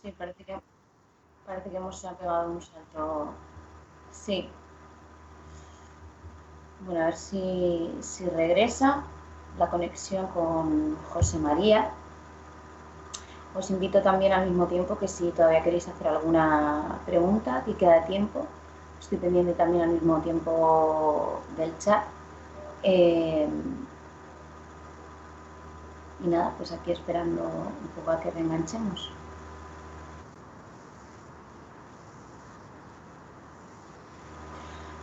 [SPEAKER 1] Sí, parece que hemos pegado un salto. Sí, bueno, a ver si regresa la conexión con José María. Os invito también al mismo tiempo que si todavía queréis hacer alguna pregunta, aquí queda tiempo. Estoy pendiente también al mismo tiempo del chat. Eh, y nada, pues aquí esperando un poco a que reenganchemos.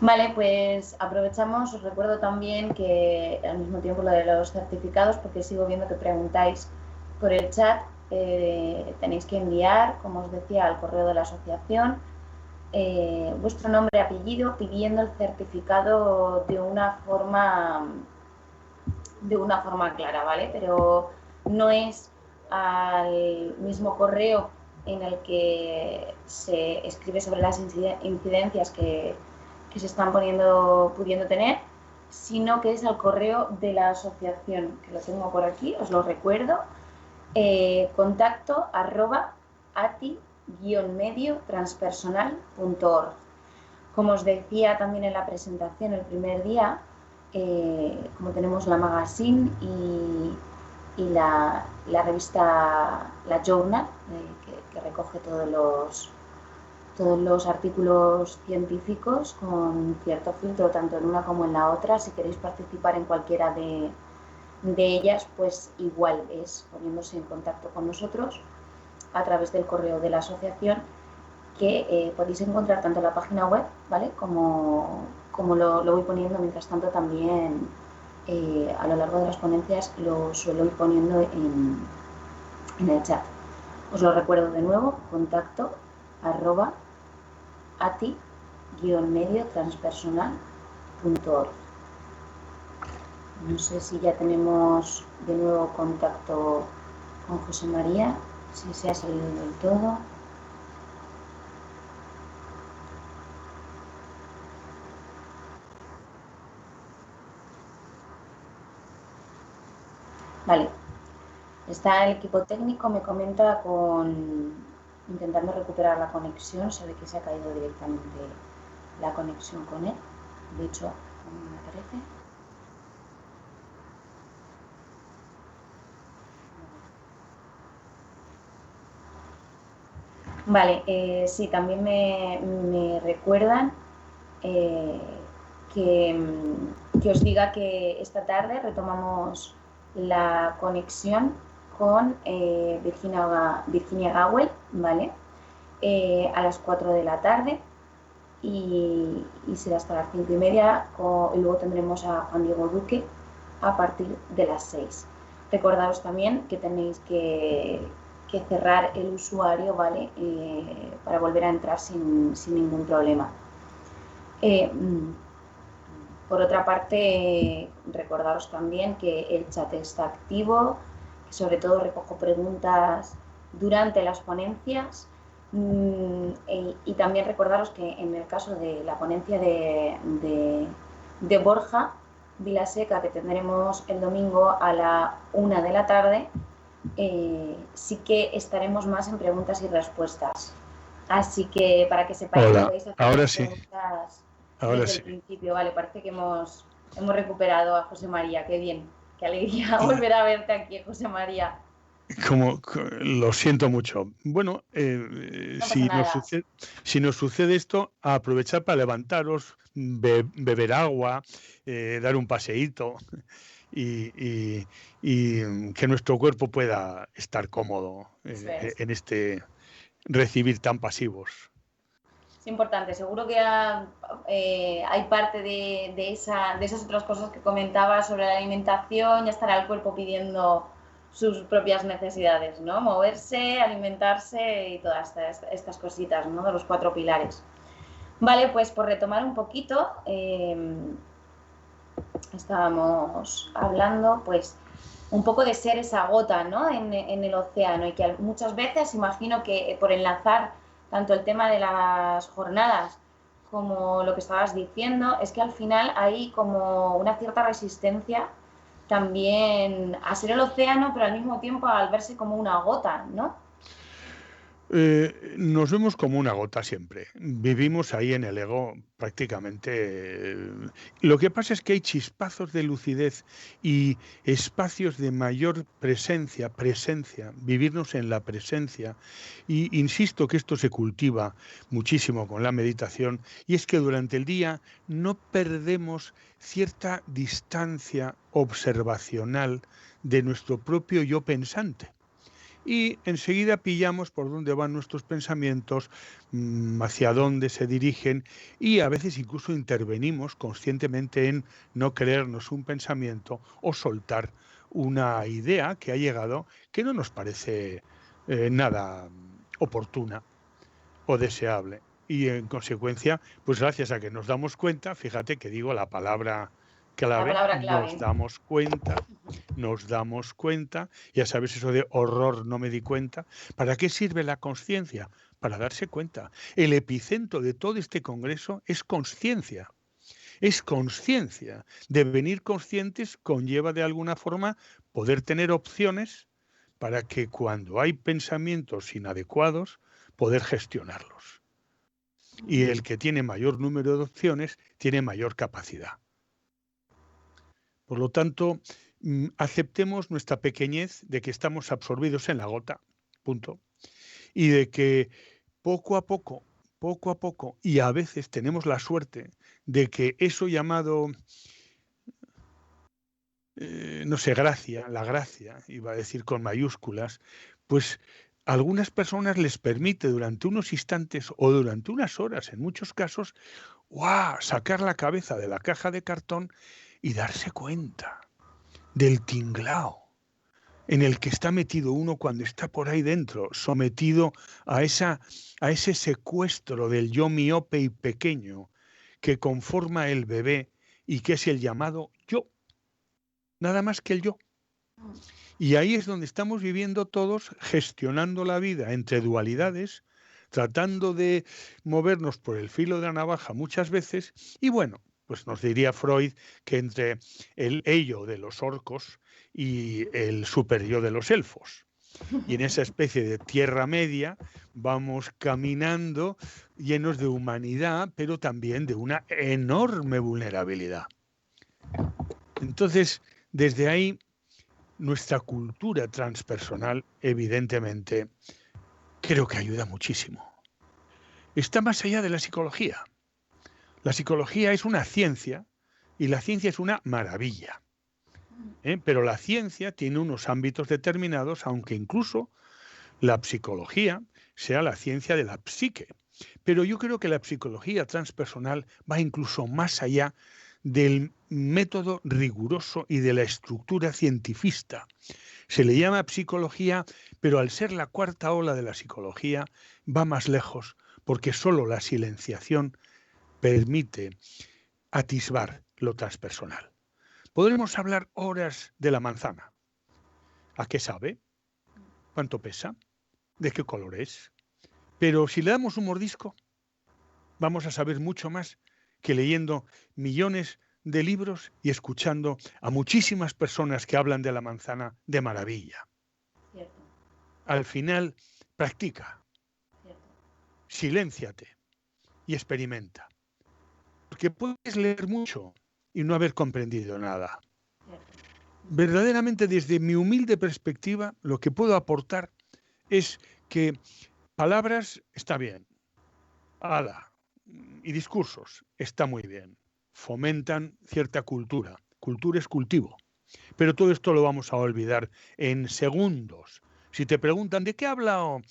[SPEAKER 1] Vale, pues aprovechamos, os recuerdo también que al mismo tiempo lo de los certificados, porque sigo viendo que preguntáis por el chat, tenéis que enviar, como os decía, al correo de la asociación vuestro nombre y apellido pidiendo el certificado de una forma clara, ¿vale? Pero no es al mismo correo en el que se escribe sobre las incidencias que se están pudiendo tener, sino que es al correo de la asociación, que lo tengo por aquí, os lo recuerdo, contacto@ati-mediotranspersonal.org. Como os decía también en la presentación el primer día, como tenemos la magazine y la revista La Journal, que recoge todos los artículos científicos con cierto filtro tanto en una como en la otra. Si queréis participar en cualquiera de ellas, pues igual es poniéndose en contacto con nosotros a través del correo de la asociación, que podéis encontrar tanto en la página web, ¿vale? Como lo voy poniendo mientras tanto también a lo largo de las ponencias lo suelo ir poniendo en el chat. Os lo recuerdo de nuevo, contacto@ati-mediotranspersonal.org. No sé si ya tenemos de nuevo contacto con José María, si se ha salido del todo. Vale, está el equipo técnico, me comenta intentando recuperar la conexión, se ve que se ha caído directamente la conexión con él. De hecho, me parece. Vale, sí, también me recuerdan eh, que os diga que esta tarde retomamos la conexión con Virginia Gowell, ¿vale? A las 4 de la tarde y será hasta las 5:30 y luego tendremos a Juan Diego Duque a partir de las 6. Recordaros también que tenéis que cerrar el usuario, ¿vale? Para volver a entrar sin ningún problema. Eh, por otra parte, recordaros también que el chat está activo, que sobre todo recojo preguntas durante las ponencias y también recordaros que en el caso de la ponencia de Borja Vilaseca, que tendremos el domingo a la 1 de la tarde, sí que estaremos más en preguntas y respuestas. Así que para que sepáis que
[SPEAKER 2] Hola,
[SPEAKER 1] podéis hacer
[SPEAKER 2] ahora
[SPEAKER 1] las
[SPEAKER 2] sí,
[SPEAKER 1] preguntas
[SPEAKER 2] ahora
[SPEAKER 1] desde el
[SPEAKER 2] sí.
[SPEAKER 1] principio. Vale, parece que hemos recuperado a José María. Qué bien, qué alegría
[SPEAKER 2] Y
[SPEAKER 1] volver a verte aquí, José María.
[SPEAKER 2] lo siento mucho. Bueno,
[SPEAKER 1] No pasa nada.
[SPEAKER 2] si nos sucede esto, a aprovechar para levantaros, beber agua, dar un paseíto y, que nuestro cuerpo pueda estar cómodo
[SPEAKER 1] Eso es.
[SPEAKER 2] en este recibir tan pasivos.
[SPEAKER 1] Es importante. Seguro que hay parte de esas otras cosas que comentaba sobre la alimentación. Ya estará el cuerpo pidiendo sus propias necesidades, ¿no? Moverse, alimentarse y todas estas cositas, ¿no? De los 4 pilares. Vale, pues por retomar un poquito, estábamos hablando, pues, un poco de ser esa gota, ¿no? En el océano y que muchas veces imagino que por enlazar tanto el tema de las jornadas como lo que estabas diciendo, es que al final hay como una cierta resistencia también a ser el océano, pero al mismo tiempo al verse como una gota, ¿no?
[SPEAKER 2] Nos vemos como una gota siempre. Vivimos ahí en el ego prácticamente. Lo que pasa es que hay chispazos de lucidez y espacios de mayor presencia, vivirnos en la presencia. Y insisto que esto se cultiva muchísimo con la meditación, y es que durante el día no perdemos cierta distancia observacional de nuestro propio yo pensante y enseguida pillamos por dónde van nuestros pensamientos, hacia dónde se dirigen y a veces incluso intervenimos conscientemente en no creernos un pensamiento o soltar una idea que ha llegado que no nos parece nada oportuna o deseable. Y en consecuencia, pues gracias a que nos damos cuenta, fíjate que digo la palabra
[SPEAKER 1] La
[SPEAKER 2] clave,
[SPEAKER 1] palabra clave.
[SPEAKER 2] nos damos cuenta, ya sabes eso de horror, no me di cuenta. ¿Para qué sirve la conciencia? Para darse cuenta. El epicentro de todo este congreso es conciencia. Es conciencia. Devenir conscientes conlleva de alguna forma poder tener opciones para que cuando hay pensamientos inadecuados, poder gestionarlos. Y el que tiene mayor número de opciones tiene mayor capacidad. Por lo tanto, aceptemos nuestra pequeñez de que estamos absorbidos en la gota, punto. Y de que poco a poco, y a veces tenemos la suerte de que eso llamado, no sé, gracia, la gracia, iba a decir con mayúsculas, pues a algunas personas les permite durante unos instantes o durante unas horas, en muchos casos, ¡guau!, sacar la cabeza de la caja de cartón y darse cuenta del tinglao en el que está metido uno cuando está por ahí dentro, sometido a ese secuestro del yo miope y pequeño que conforma el bebé y que es el llamado yo, nada más que el yo. Y ahí es donde estamos viviendo todos, gestionando la vida entre dualidades, tratando de movernos por el filo de la navaja muchas veces, y bueno, pues nos diría Freud que entre el ello de los orcos y el superyo de los elfos. Y en esa especie de tierra media vamos caminando llenos de humanidad, pero también de una enorme vulnerabilidad. Entonces, desde ahí nuestra cultura transpersonal, evidentemente, creo que ayuda muchísimo. Está más allá de la psicología. La psicología es una ciencia y la ciencia es una maravilla. Pero la ciencia tiene unos ámbitos determinados, aunque incluso la psicología sea la ciencia de la psique. Pero yo creo que la psicología transpersonal va incluso más allá del método riguroso y de la estructura cientifista. Se le llama psicología, pero al ser la cuarta ola de la psicología va más lejos, porque solo la silenciación permite atisbar lo transpersonal. Podremos hablar horas de la manzana. ¿A qué sabe? ¿Cuánto pesa? ¿De qué color es? Pero si le damos un mordisco, vamos a saber mucho más que leyendo millones de libros y escuchando a muchísimas personas que hablan de la manzana de maravilla.
[SPEAKER 1] Cierto.
[SPEAKER 2] Al final, practica,
[SPEAKER 1] Cierto.
[SPEAKER 2] silénciate y experimenta. Porque puedes leer mucho y no haber comprendido nada.
[SPEAKER 1] Cierto.
[SPEAKER 2] Verdaderamente, desde mi humilde perspectiva, lo que puedo aportar es que palabras está bien, ala, y discursos está muy bien, fomentan cierta cultura. Cultura es cultivo. Pero todo esto lo vamos a olvidar en segundos. Si te preguntan de qué ha hablado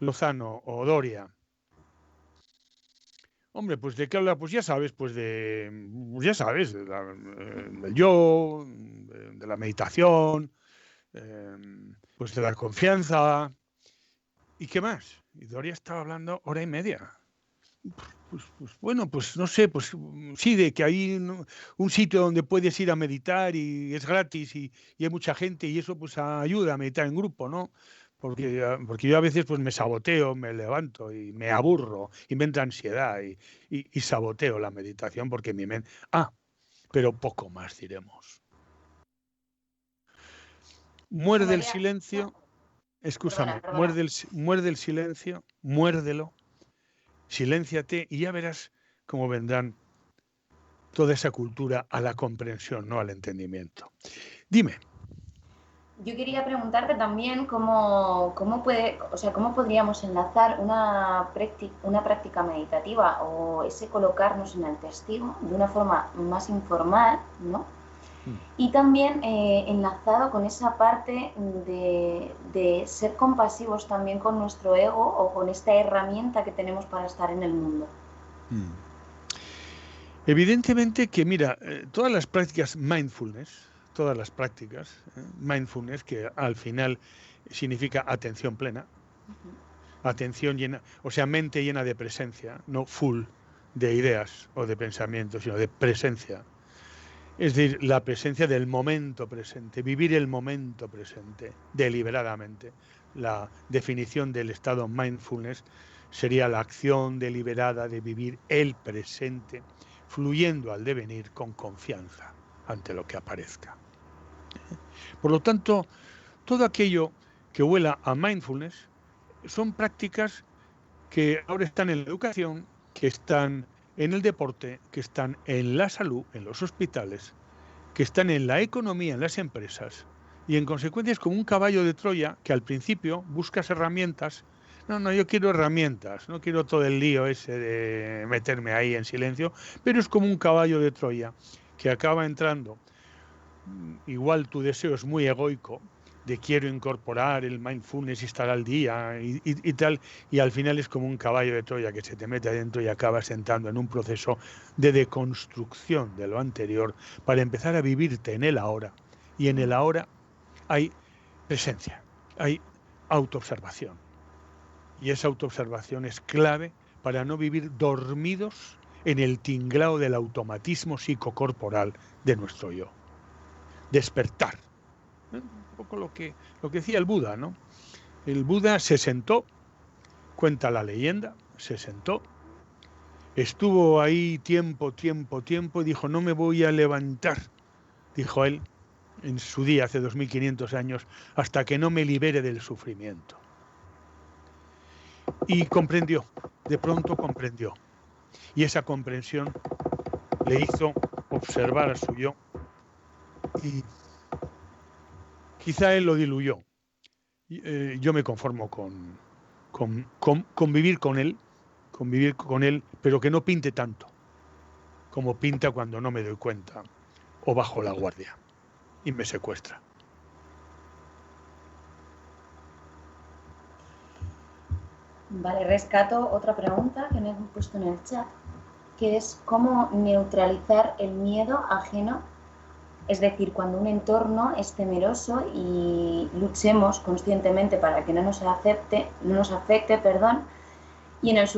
[SPEAKER 2] Lozano o Doria, hombre, pues de qué habla, pues ya sabes, ya sabes, del yo, de la meditación, pues de la confianza. ¿Y qué más? Y Doria estaba hablando hora y media. Pues bueno, pues no sé, pues sí, de que hay un sitio donde puedes ir a meditar y es gratis y hay mucha gente y eso pues ayuda a meditar en grupo, ¿no? Porque yo a veces pues me saboteo, me levanto y me aburro y me entra ansiedad y saboteo la meditación porque mi mente... pero poco más diremos. Muerde el
[SPEAKER 1] María,
[SPEAKER 2] silencio,
[SPEAKER 1] perdona,
[SPEAKER 2] escúchame,
[SPEAKER 1] perdona.
[SPEAKER 2] muerde el silencio, muérdelo, silénciate y ya verás cómo vendrán toda esa cultura a la comprensión, no al entendimiento. Dime.
[SPEAKER 1] Yo quería preguntarte también cómo podríamos enlazar una práctica meditativa o ese colocarnos en el testigo de una forma más informal, ¿no? Y también enlazado con esa parte de ser compasivos también con nuestro ego o con esta herramienta que tenemos para estar en el mundo.
[SPEAKER 2] Evidentemente que, mira, todas las prácticas mindfulness, que al final significa atención plena, atención llena, o sea, mente llena de presencia, no full de ideas o de pensamientos, sino de presencia. Es decir, la presencia del momento presente, vivir el momento presente deliberadamente. La definición del estado mindfulness sería la acción deliberada de vivir el presente, fluyendo al devenir con confianza ante lo que aparezca. Por lo tanto, todo aquello que huela a mindfulness son prácticas que ahora están en la educación, que están en el deporte, que están en la salud, en los hospitales, que están en la economía, en las empresas, y en consecuencia es como un caballo de Troya que al principio buscas herramientas. No, yo quiero herramientas, no quiero todo el lío ese de meterme ahí en silencio, pero es como un caballo de Troya que acaba entrando. Igual tu deseo es muy egoico, de quiero incorporar el mindfulness y estar al día y tal, y al final es como un caballo de Troya que se te mete adentro y acabas entrando en un proceso de deconstrucción de lo anterior para empezar a vivirte en el ahora. Y en el ahora hay presencia, hay autoobservación. Y esa autoobservación es clave para no vivir dormidos en el tinglao del automatismo psicocorporal de nuestro yo. Despertar. Un poco lo que decía el Buda, ¿no? El Buda se sentó, cuenta la leyenda, se sentó, estuvo ahí tiempo, y dijo, no me voy a levantar, dijo él, en su día, hace 2500 años, hasta que no me libere del sufrimiento. Y comprendió, de pronto comprendió. Y esa comprensión le hizo observar a su yo y quizá él lo diluyó. Yo me conformo con convivir con él, pero que no pinte tanto como pinta cuando no me doy cuenta o bajo la guardia y me secuestra.
[SPEAKER 1] Vale, rescato otra pregunta que me han puesto en el chat, que es cómo neutralizar el miedo ajeno, es decir, cuando un entorno es temeroso y luchemos conscientemente para que no nos afecte, y en el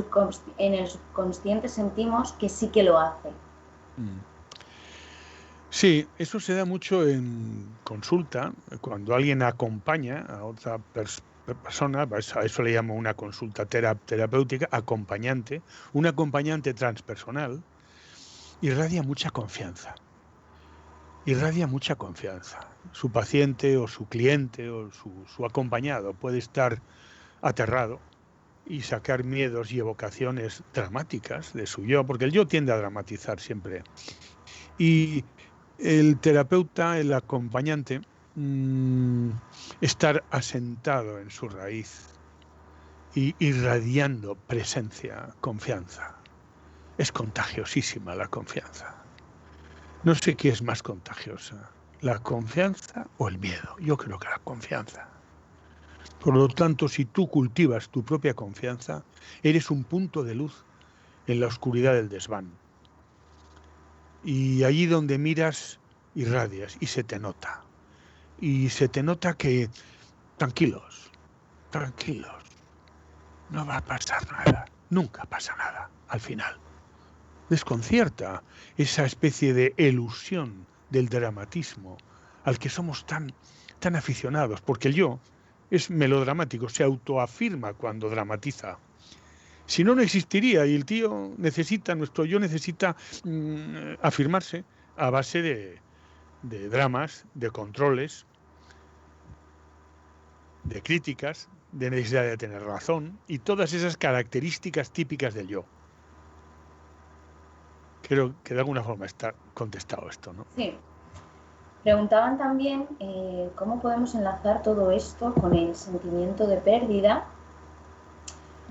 [SPEAKER 1] subconsciente sentimos que sí que lo hace.
[SPEAKER 2] Sí, eso se da mucho en consulta, cuando alguien acompaña a otra persona, a eso le llamo una consulta terapéutica, acompañante, un acompañante transpersonal, irradia mucha confianza. Su paciente o su cliente o su acompañado puede estar aterrado y sacar miedos y evocaciones dramáticas de su yo, porque el yo tiende a dramatizar siempre. Y el terapeuta, el acompañante, estar asentado en su raíz y irradiando presencia, confianza. Es contagiosísima la confianza. No sé qué es más contagiosa, la confianza o el miedo. Yo creo que la confianza. Por lo tanto, si tú cultivas tu propia confianza, eres un punto de luz en la oscuridad del desván. Y allí donde miras, irradias y se te nota. Y se te nota que, tranquilos, no va a pasar nada. Nunca pasa nada, al final. Desconcierta esa especie de ilusión del dramatismo al que somos tan aficionados, porque el yo es melodramático, se autoafirma cuando dramatiza. Si no, no existiría, y el tío necesita, nuestro yo necesita afirmarse a base de dramas, de controles, de críticas, de necesidad de tener razón y todas esas características típicas del yo. Creo que de alguna forma está contestado esto, ¿no?
[SPEAKER 1] Sí. Preguntaban también cómo podemos enlazar todo esto con el sentimiento de pérdida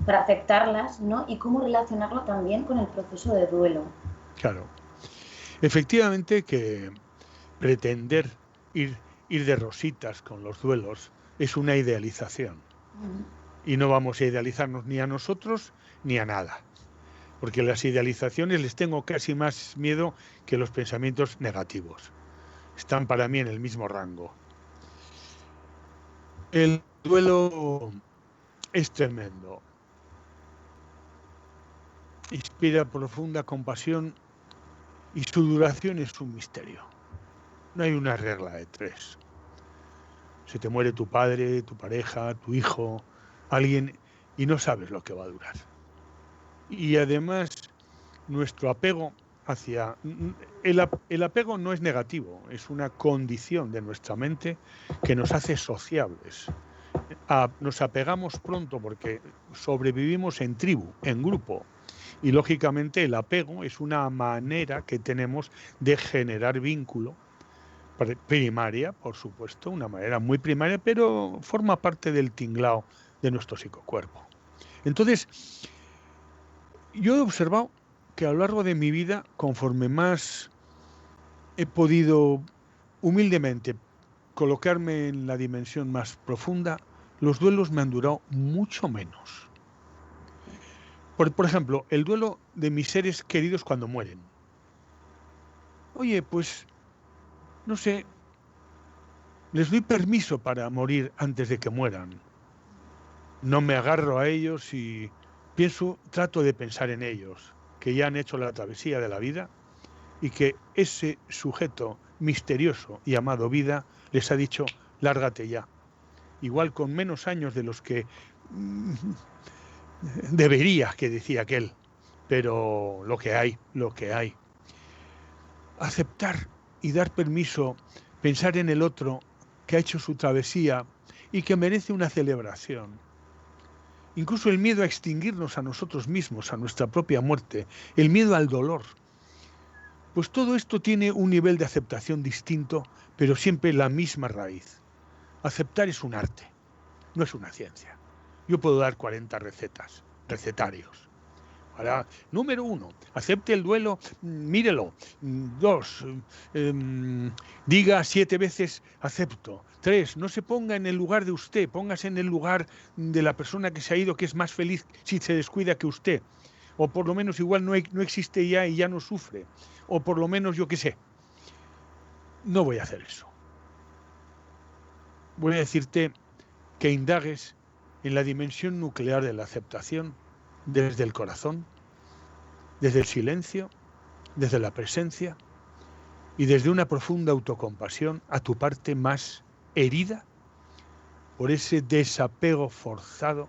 [SPEAKER 1] para aceptarlas, ¿no? Y cómo relacionarlo también con el proceso de duelo.
[SPEAKER 2] Claro. Efectivamente que pretender ir de rositas con los duelos es una idealización. Y no vamos a idealizarnos ni a nosotros ni a nada. Porque las idealizaciones les tengo casi más miedo que los pensamientos negativos. Están para mí en el mismo rango. El duelo es tremendo. Inspira profunda compasión y su duración es un misterio. No hay una regla de 3. Se te muere tu padre, tu pareja, tu hijo, alguien, y no sabes lo que va a durar. Y además, nuestro apego hacia... El apego no es negativo, es una condición de nuestra mente que nos hace sociables. Nos apegamos pronto porque sobrevivimos en tribu, en grupo. Y lógicamente el apego es una manera que tenemos de generar vínculo primaria, por supuesto, una manera muy primaria, pero forma parte del tinglao de nuestro psicocuerpo. Entonces, yo he observado que a lo largo de mi vida, conforme más he podido humildemente colocarme en la dimensión más profunda, los duelos me han durado mucho menos. Por ejemplo, el duelo de mis seres queridos cuando mueren. Oye, pues, no sé, les doy permiso para morir antes de que mueran. No me agarro a ellos y trato de pensar en ellos, que ya han hecho la travesía de la vida y que ese sujeto misterioso llamado vida les ha dicho, lárgate ya. Igual con menos años de los que debería, que decía aquel, pero lo que hay. Aceptar y dar permiso, pensar en el otro que ha hecho su travesía y que merece una celebración. Incluso el miedo a extinguirnos a nosotros mismos, a nuestra propia muerte, el miedo al dolor. Pues todo esto tiene un nivel de aceptación distinto, pero siempre la misma raíz. Aceptar es un arte, no es una ciencia. Yo puedo dar 40 recetarios. Ahora, número 1, acepte el duelo, mírelo. 2, diga 7 veces acepto. 3, no se ponga en el lugar de usted, póngase en el lugar de la persona que se ha ido, que es más feliz si se descuida que usted. O por lo menos igual no existe ya y ya no sufre. O por lo menos yo qué sé. No voy a hacer eso. Voy a decirte que indagues en la dimensión nuclear de la aceptación desde el corazón, desde el silencio, desde la presencia y desde una profunda autocompasión a tu parte más herida por ese desapego forzado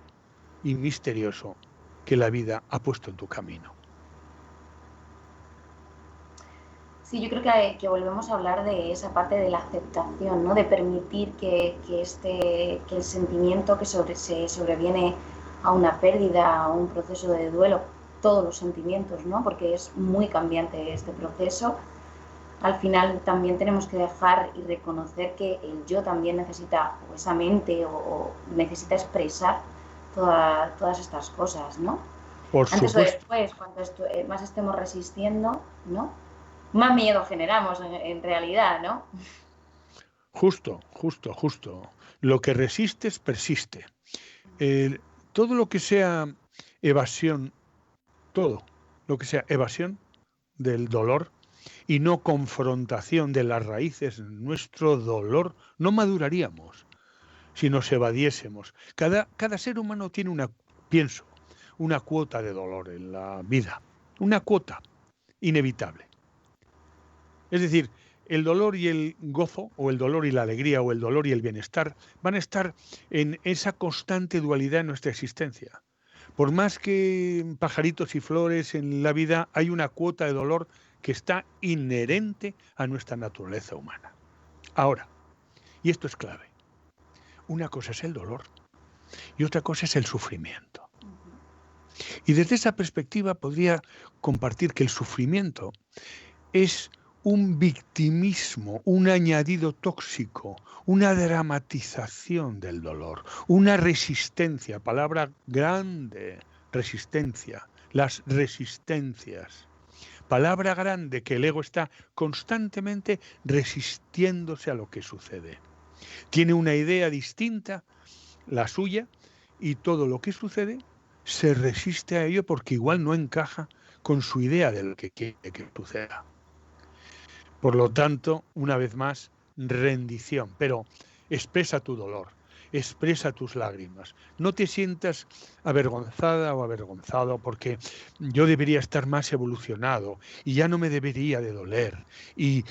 [SPEAKER 2] y misterioso que la vida ha puesto en tu camino.
[SPEAKER 1] Sí, yo creo que volvemos a hablar de esa parte de la aceptación, ¿no? De permitir que el sentimiento que se sobreviene a una pérdida, a un proceso de duelo, todos los sentimientos, ¿no? Porque es muy cambiante este proceso. Al final también tenemos que dejar y reconocer que el yo también necesita, o esa mente, o necesita expresar todas estas cosas, ¿no?
[SPEAKER 2] Por
[SPEAKER 1] Antes o
[SPEAKER 2] supuesto.
[SPEAKER 1] después, cuando más estemos resistiendo, ¿no? Más miedo generamos en realidad, ¿no?
[SPEAKER 2] Justo. Lo que resistes persiste. Todo lo que sea evasión, todo lo que sea evasión del dolor y no confrontación de las raíces de nuestro dolor, no maduraríamos si nos evadiésemos. Cada ser humano tiene una cuota de dolor en la vida, una cuota inevitable. Es decir, el dolor y el gozo, o el dolor y la alegría, o el dolor y el bienestar, van a estar en esa constante dualidad en nuestra existencia. Por más que pajaritos y flores en la vida, hay una cuota de dolor que está inherente a nuestra naturaleza humana. Ahora, y esto es clave, una cosa es el dolor y otra cosa es el sufrimiento. Y desde esa perspectiva podría compartir que el sufrimiento es un victimismo, un añadido tóxico, una dramatización del dolor, una resistencia, palabra grande, resistencia, las resistencias. Palabra grande que el ego está constantemente resistiéndose a lo que sucede. Tiene una idea distinta, la suya, y todo lo que sucede se resiste a ello porque igual no encaja con su idea de lo que quiere que suceda. Por lo tanto, una vez más, rendición, pero expresa tu dolor, expresa tus lágrimas. No te sientas avergonzada o avergonzado porque yo debería estar más evolucionado y ya no me debería de doler y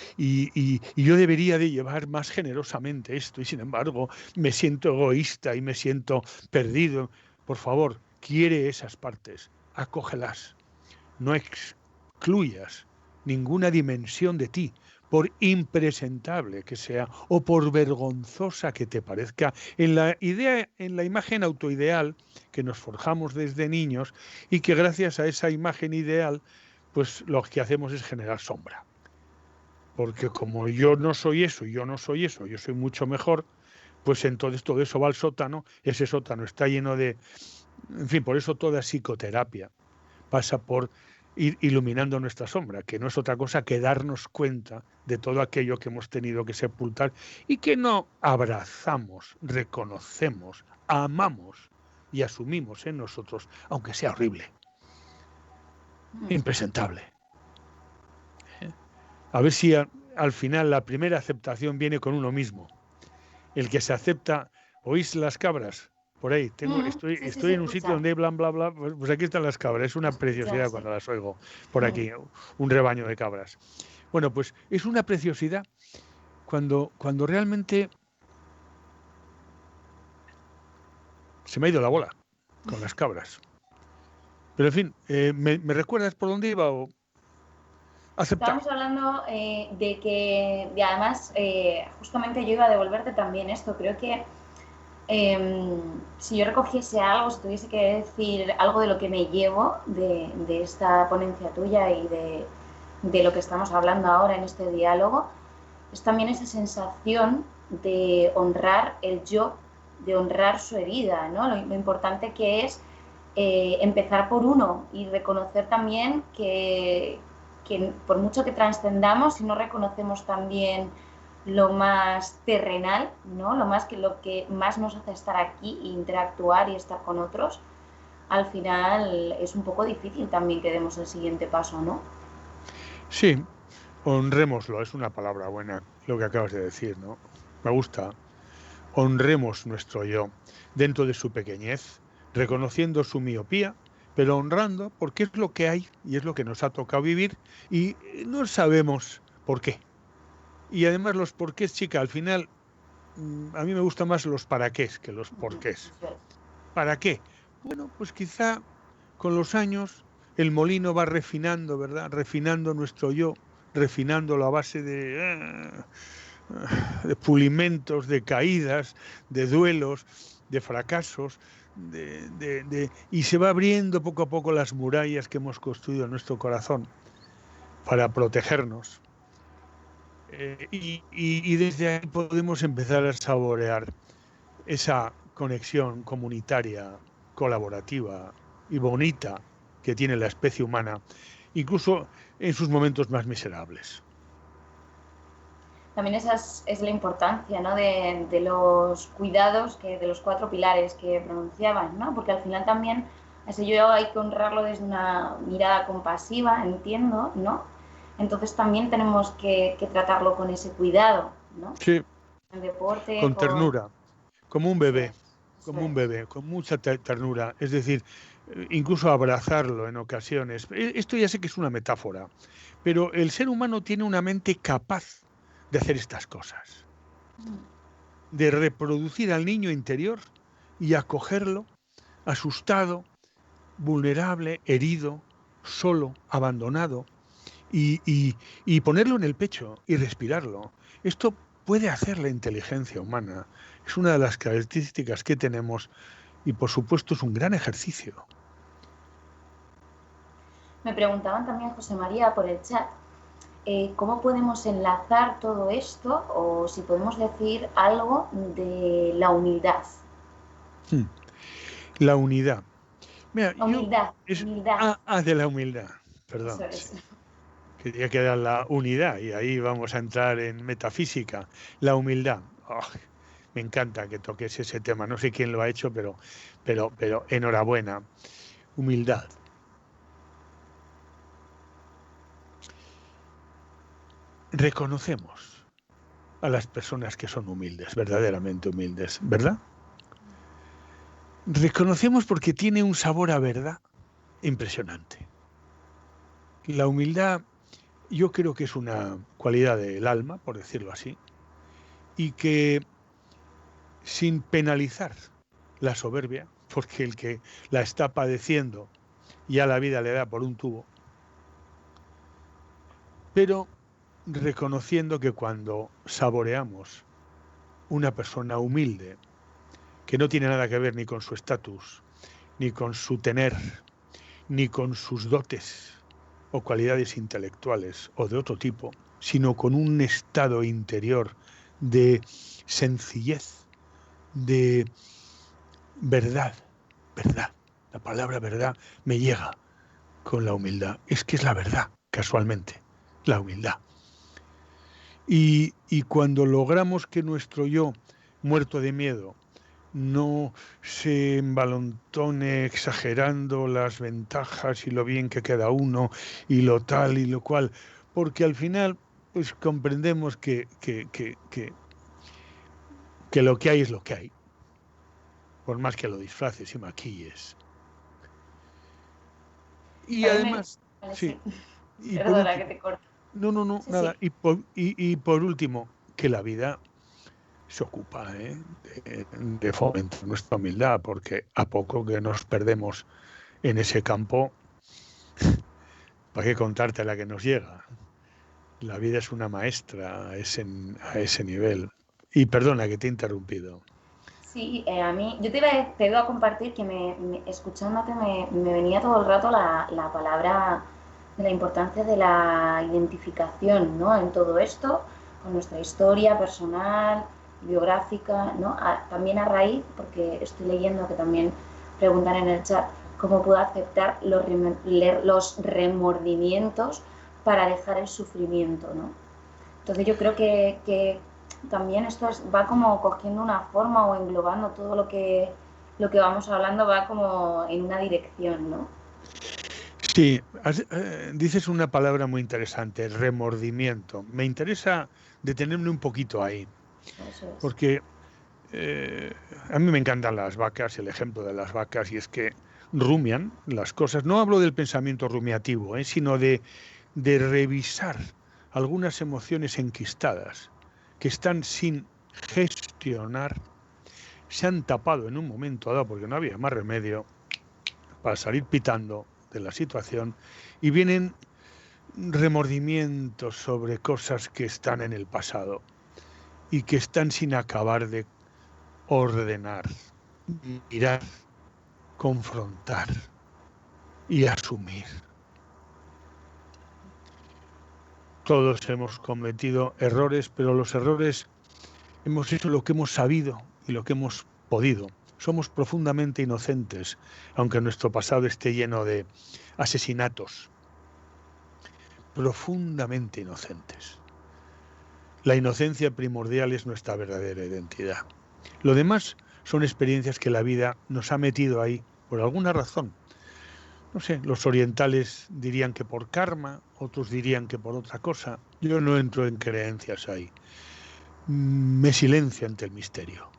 [SPEAKER 2] yo debería de llevar más generosamente esto y sin embargo me siento egoísta y me siento perdido. Por favor, quiere esas partes, acógelas, no excluyas ninguna dimensión de ti, por impresentable que sea o por vergonzosa que te parezca, en la imagen autoideal que nos forjamos desde niños y que gracias a esa imagen ideal, pues lo que hacemos es generar sombra. Porque como yo no soy eso, yo soy mucho mejor, pues entonces todo eso va al sótano, ese sótano está lleno de... En fin, por eso toda psicoterapia pasa por ir iluminando nuestra sombra, que no es otra cosa que darnos cuenta de todo aquello que hemos tenido que sepultar y que no abrazamos, reconocemos, amamos y asumimos en nosotros, aunque sea horrible, impresentable. A ver si al final la primera aceptación viene con uno mismo. El que se acepta, ¿oís las cabras? Por ahí, estoy en un sitio donde hay bla, bla, bla, pues aquí están las cabras, es una preciosidad cuando las oigo por aquí, un rebaño de cabras. Bueno, pues es una preciosidad cuando realmente se me ha ido la bola con las cabras. Pero en fin, ¿me recuerdas por dónde iba o aceptar?
[SPEAKER 1] Estábamos hablando de que, y además, justamente yo iba a devolverte también esto, creo que si yo recogiese algo, si tuviese que decir algo de lo que me llevo de esta ponencia tuya y de lo que estamos hablando ahora en este diálogo, es también esa sensación de honrar el yo de honrar su herida, ¿no? Lo importante que es empezar por uno y reconocer también que por mucho que trascendamos, si no reconocemos también lo más terrenal, ¿no? Lo que más nos hace estar aquí e interactuar y estar con otros, al final es un poco difícil también que demos el siguiente paso, ¿no?
[SPEAKER 2] Sí, honrémoslo, es una palabra buena lo que acabas de decir, ¿no? Me gusta. Honremos nuestro yo dentro de su pequeñez, reconociendo su miopía, pero honrando porque es lo que hay y es lo que nos ha tocado vivir y no sabemos por qué. Y además los porqués, chica, al final a mí me gustan más los para qué que los porqués.
[SPEAKER 1] Eso es.
[SPEAKER 2] ¿Para qué? Bueno, pues quizá con los años el molino va refinando, ¿verdad? Refinando nuestro yo, refinándolo a base de pulimentos, de caídas, de duelos, de fracasos, y se va abriendo poco a poco las murallas que hemos construido en nuestro corazón para protegernos. Y desde ahí podemos empezar a saborear esa conexión comunitaria, colaborativa y bonita que tiene la especie humana, incluso en sus momentos más miserables.
[SPEAKER 1] También esa es la importancia, ¿no? de los cuidados, de los 4 pilares que pronunciaban, ¿no? Porque al final también ese yo hay que honrarlo desde una mirada compasiva, entiendo, ¿no? Entonces también tenemos que tratarlo con ese cuidado, ¿no?
[SPEAKER 2] Sí,
[SPEAKER 1] El deporte,
[SPEAKER 2] con ternura, como un
[SPEAKER 1] Eso
[SPEAKER 2] bebé,
[SPEAKER 1] es, eso es.
[SPEAKER 2] con mucha ternura, es decir, incluso abrazarlo en ocasiones. Esto ya sé que es una metáfora, pero el ser humano tiene una mente capaz de hacer estas cosas, de reproducir al niño interior y acogerlo, asustado, vulnerable, herido, solo, abandonado, y ponerlo en el pecho y respirarlo. Esto puede hacer la inteligencia humana. Es una de las características que tenemos y por supuesto es un gran ejercicio.
[SPEAKER 1] Me preguntaban también, José María, por el chat, ¿cómo podemos enlazar todo esto o si podemos decir algo de la humildad?
[SPEAKER 2] Hmm. La unidad. Mira,
[SPEAKER 1] La humildad,
[SPEAKER 2] es
[SPEAKER 1] humildad,
[SPEAKER 2] de la humildad.
[SPEAKER 1] eso
[SPEAKER 2] Perdón, sí.
[SPEAKER 1] es.
[SPEAKER 2] Quería que era la unidad y ahí vamos a entrar en metafísica. La humildad. Oh, me encanta que toques ese tema. No sé quién lo ha hecho, pero enhorabuena. Humildad. Reconocemos a las personas que son humildes, verdaderamente humildes, ¿verdad? Reconocemos porque tiene un sabor a verdad impresionante. La humildad yo creo que es una cualidad del alma, por decirlo así, y que sin penalizar la soberbia, porque el que la está padeciendo ya la vida le da por un tubo, pero reconociendo que cuando saboreamos una persona humilde, que no tiene nada que ver ni con su estatus, ni con su tener, ni con sus dotes o cualidades intelectuales o de otro tipo, sino con un estado interior de sencillez, de verdad, verdad. La palabra verdad me llega con la humildad. Es que es la verdad, casualmente, la humildad. Y cuando logramos que nuestro yo, muerto de miedo, no se embalontone exagerando las ventajas y lo bien que queda uno y lo tal y lo cual, porque al final pues comprendemos que lo que hay es lo que hay, por más que lo disfraces y maquilles. Y
[SPEAKER 1] También me...
[SPEAKER 2] además,
[SPEAKER 1] Vale,
[SPEAKER 2] sí,
[SPEAKER 1] sí.
[SPEAKER 2] y por
[SPEAKER 1] Perdona que
[SPEAKER 2] último,
[SPEAKER 1] te corto.
[SPEAKER 2] no,
[SPEAKER 1] Sí,
[SPEAKER 2] nada,
[SPEAKER 1] sí.
[SPEAKER 2] y por último, que la vida se ocupa de fomentar nuestra humildad, porque a poco que nos perdemos en ese campo, ¿para qué contarte la que nos llega? La vida es una maestra a ese nivel. Y perdona que te he interrumpido.
[SPEAKER 1] Sí, a mí, yo te iba a compartir que escuchándote me venía todo el rato la palabra de la importancia de la identificación, ¿no? En todo esto, con nuestra historia personal, biográfica, ¿no? También a raíz, porque estoy leyendo que también preguntan en el chat, cómo puedo aceptar los remordimientos para dejar el sufrimiento, ¿no? Entonces yo creo que también esto va como cogiendo una forma o englobando todo lo que vamos hablando, va como en una dirección, ¿no?
[SPEAKER 2] Sí, dices una palabra muy interesante, remordimiento. Me interesa detenerme un poquito ahí,
[SPEAKER 1] Eso es.
[SPEAKER 2] porque a mí me encantan las vacas, el ejemplo de las vacas, y es que rumian las cosas. No hablo del pensamiento rumiativo, sino de revisar algunas emociones enquistadas que están sin gestionar, se han tapado en un momento dado porque no había más remedio para salir pitando de la situación y vienen remordimientos sobre cosas que están en el pasado y que están sin acabar de ordenar, mirar, confrontar y asumir. Todos hemos cometido errores, pero los errores hemos hecho lo que hemos sabido y lo que hemos podido. Somos profundamente inocentes, aunque nuestro pasado esté lleno de asesinatos. Profundamente inocentes. La inocencia primordial es nuestra verdadera identidad. Lo demás son experiencias que la vida nos ha metido ahí por alguna razón. No sé, los orientales dirían que por karma, otros dirían que por otra cosa. Yo no entro en creencias ahí. Me silencio ante el misterio.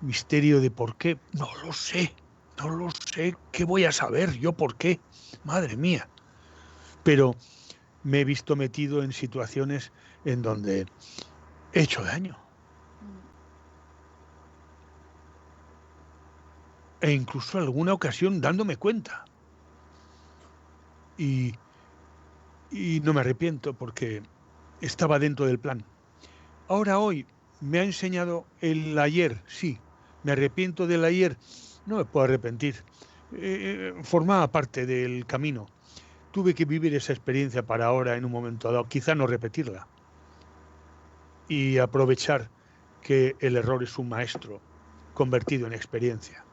[SPEAKER 2] Misterio de por qué, no lo sé. No lo sé. ¿Qué voy a saber yo por qué? Madre mía. Pero me he visto metido en situaciones en donde he hecho daño. E incluso alguna ocasión dándome cuenta. Y, y no me arrepiento porque estaba dentro del plan. Ahora hoy me ha enseñado el ayer, sí. Me arrepiento del ayer, no me puedo arrepentir. Formaba parte del camino. Tuve que vivir esa experiencia para ahora en un momento dado, quizá no repetirla. Y aprovechar que el error es un maestro convertido en experiencia.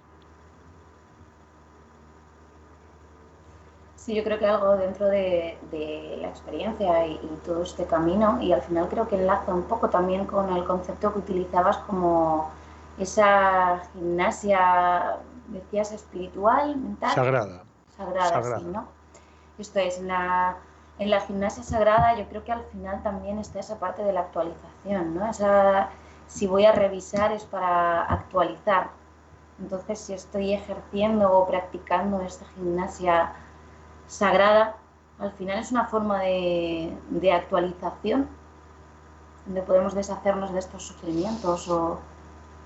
[SPEAKER 1] Sí, yo creo que algo dentro de la experiencia y todo este camino, y al final creo que enlaza un poco también con el concepto que utilizabas como esa gimnasia, decías, espiritual, mental,
[SPEAKER 2] Sagrada,
[SPEAKER 1] sagrada, sí,
[SPEAKER 2] sagrada.
[SPEAKER 1] ¿no? Esto es, en la gimnasia sagrada yo creo que al final también está esa parte de la actualización, ¿no? Si voy a revisar es para actualizar. Entonces, si estoy ejerciendo o practicando esta gimnasia sagrada, al final es una forma de actualización, donde podemos deshacernos de estos sufrimientos o...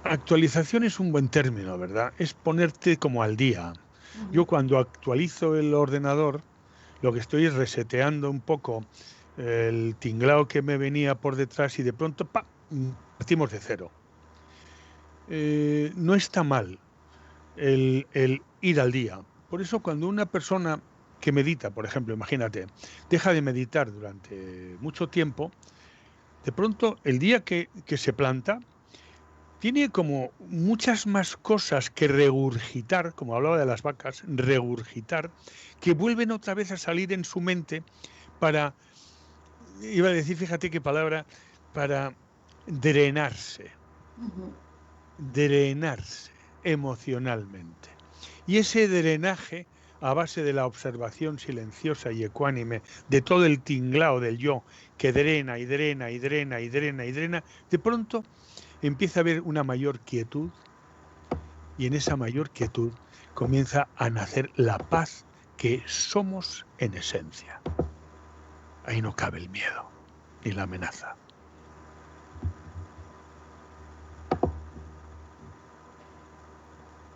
[SPEAKER 2] Actualización es un buen término, ¿verdad? Es ponerte como al día. Yo cuando actualizo el ordenador, lo que estoy es reseteando un poco el tinglao que me venía por detrás y de pronto ¡pa! Partimos de cero. No está mal el ir al día. Por eso cuando una persona que medita, por ejemplo, imagínate, deja de meditar durante mucho tiempo, de pronto el día que se planta, tiene como muchas más cosas que regurgitar, como hablaba de las vacas, regurgitar, que vuelven otra vez a salir en su mente para, iba a decir, fíjate qué palabra, para drenarse, drenarse emocionalmente. Y ese drenaje, a base de la observación silenciosa y ecuánime de todo el tinglao del yo, que drena y drena y drena y drena y drena, de pronto empieza a haber una mayor quietud y en esa mayor quietud comienza a nacer la paz que somos en esencia. Ahí no cabe el miedo ni la amenaza.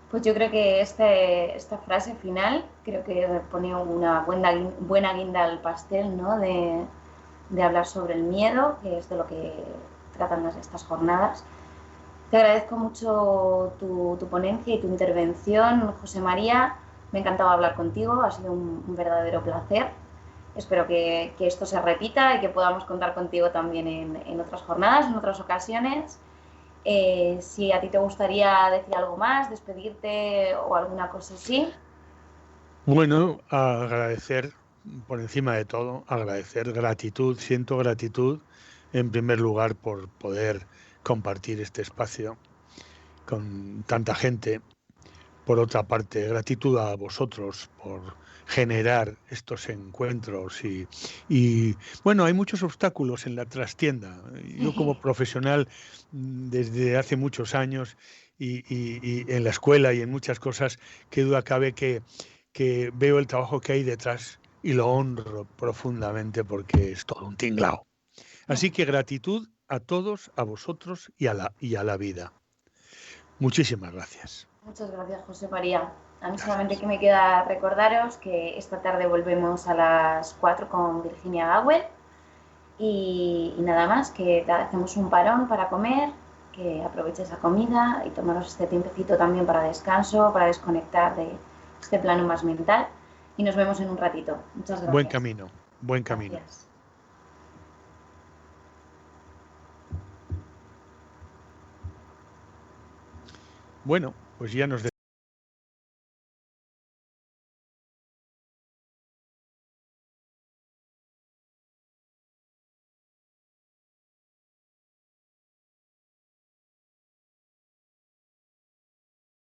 [SPEAKER 1] Pues yo creo que esta frase final creo que pone una buena guinda al pastel, ¿no? De hablar sobre el miedo, que es de lo que tratan estas jornadas. Te agradezco mucho tu ponencia y tu intervención, José María. Me ha encantado hablar contigo, ha sido un verdadero placer. Espero que esto se repita y que podamos contar contigo también en otras jornadas, en otras ocasiones. Si a ti te gustaría decir algo más, despedirte o alguna cosa así.
[SPEAKER 2] Bueno, agradecer por encima de todo, agradecer gratitud, siento gratitud en primer lugar por poder compartir este espacio con tanta gente. Por otra parte, gratitud a vosotros por generar estos encuentros bueno, hay muchos obstáculos en la trastienda. Yo como profesional desde hace muchos años y en la escuela y en muchas cosas, qué duda cabe que veo el trabajo que hay detrás y lo honro profundamente porque es todo un tinglao. Así que gratitud a todos, a vosotros y a la vida. Muchísimas gracias.
[SPEAKER 1] Muchas gracias, José María. A mí solamente
[SPEAKER 2] Gracias.
[SPEAKER 1] que me queda recordaros que esta tarde volvemos a las 4 con Virginia Gawel y nada más, que hacemos un parón para comer, que aproveches la comida y tomaros este tiempecito también para descanso, para desconectar de este plano más mental y nos vemos en un ratito. Muchas
[SPEAKER 2] Buen
[SPEAKER 1] gracias.
[SPEAKER 2] camino, buen camino.
[SPEAKER 1] Gracias.
[SPEAKER 2] Bueno, pues ya nos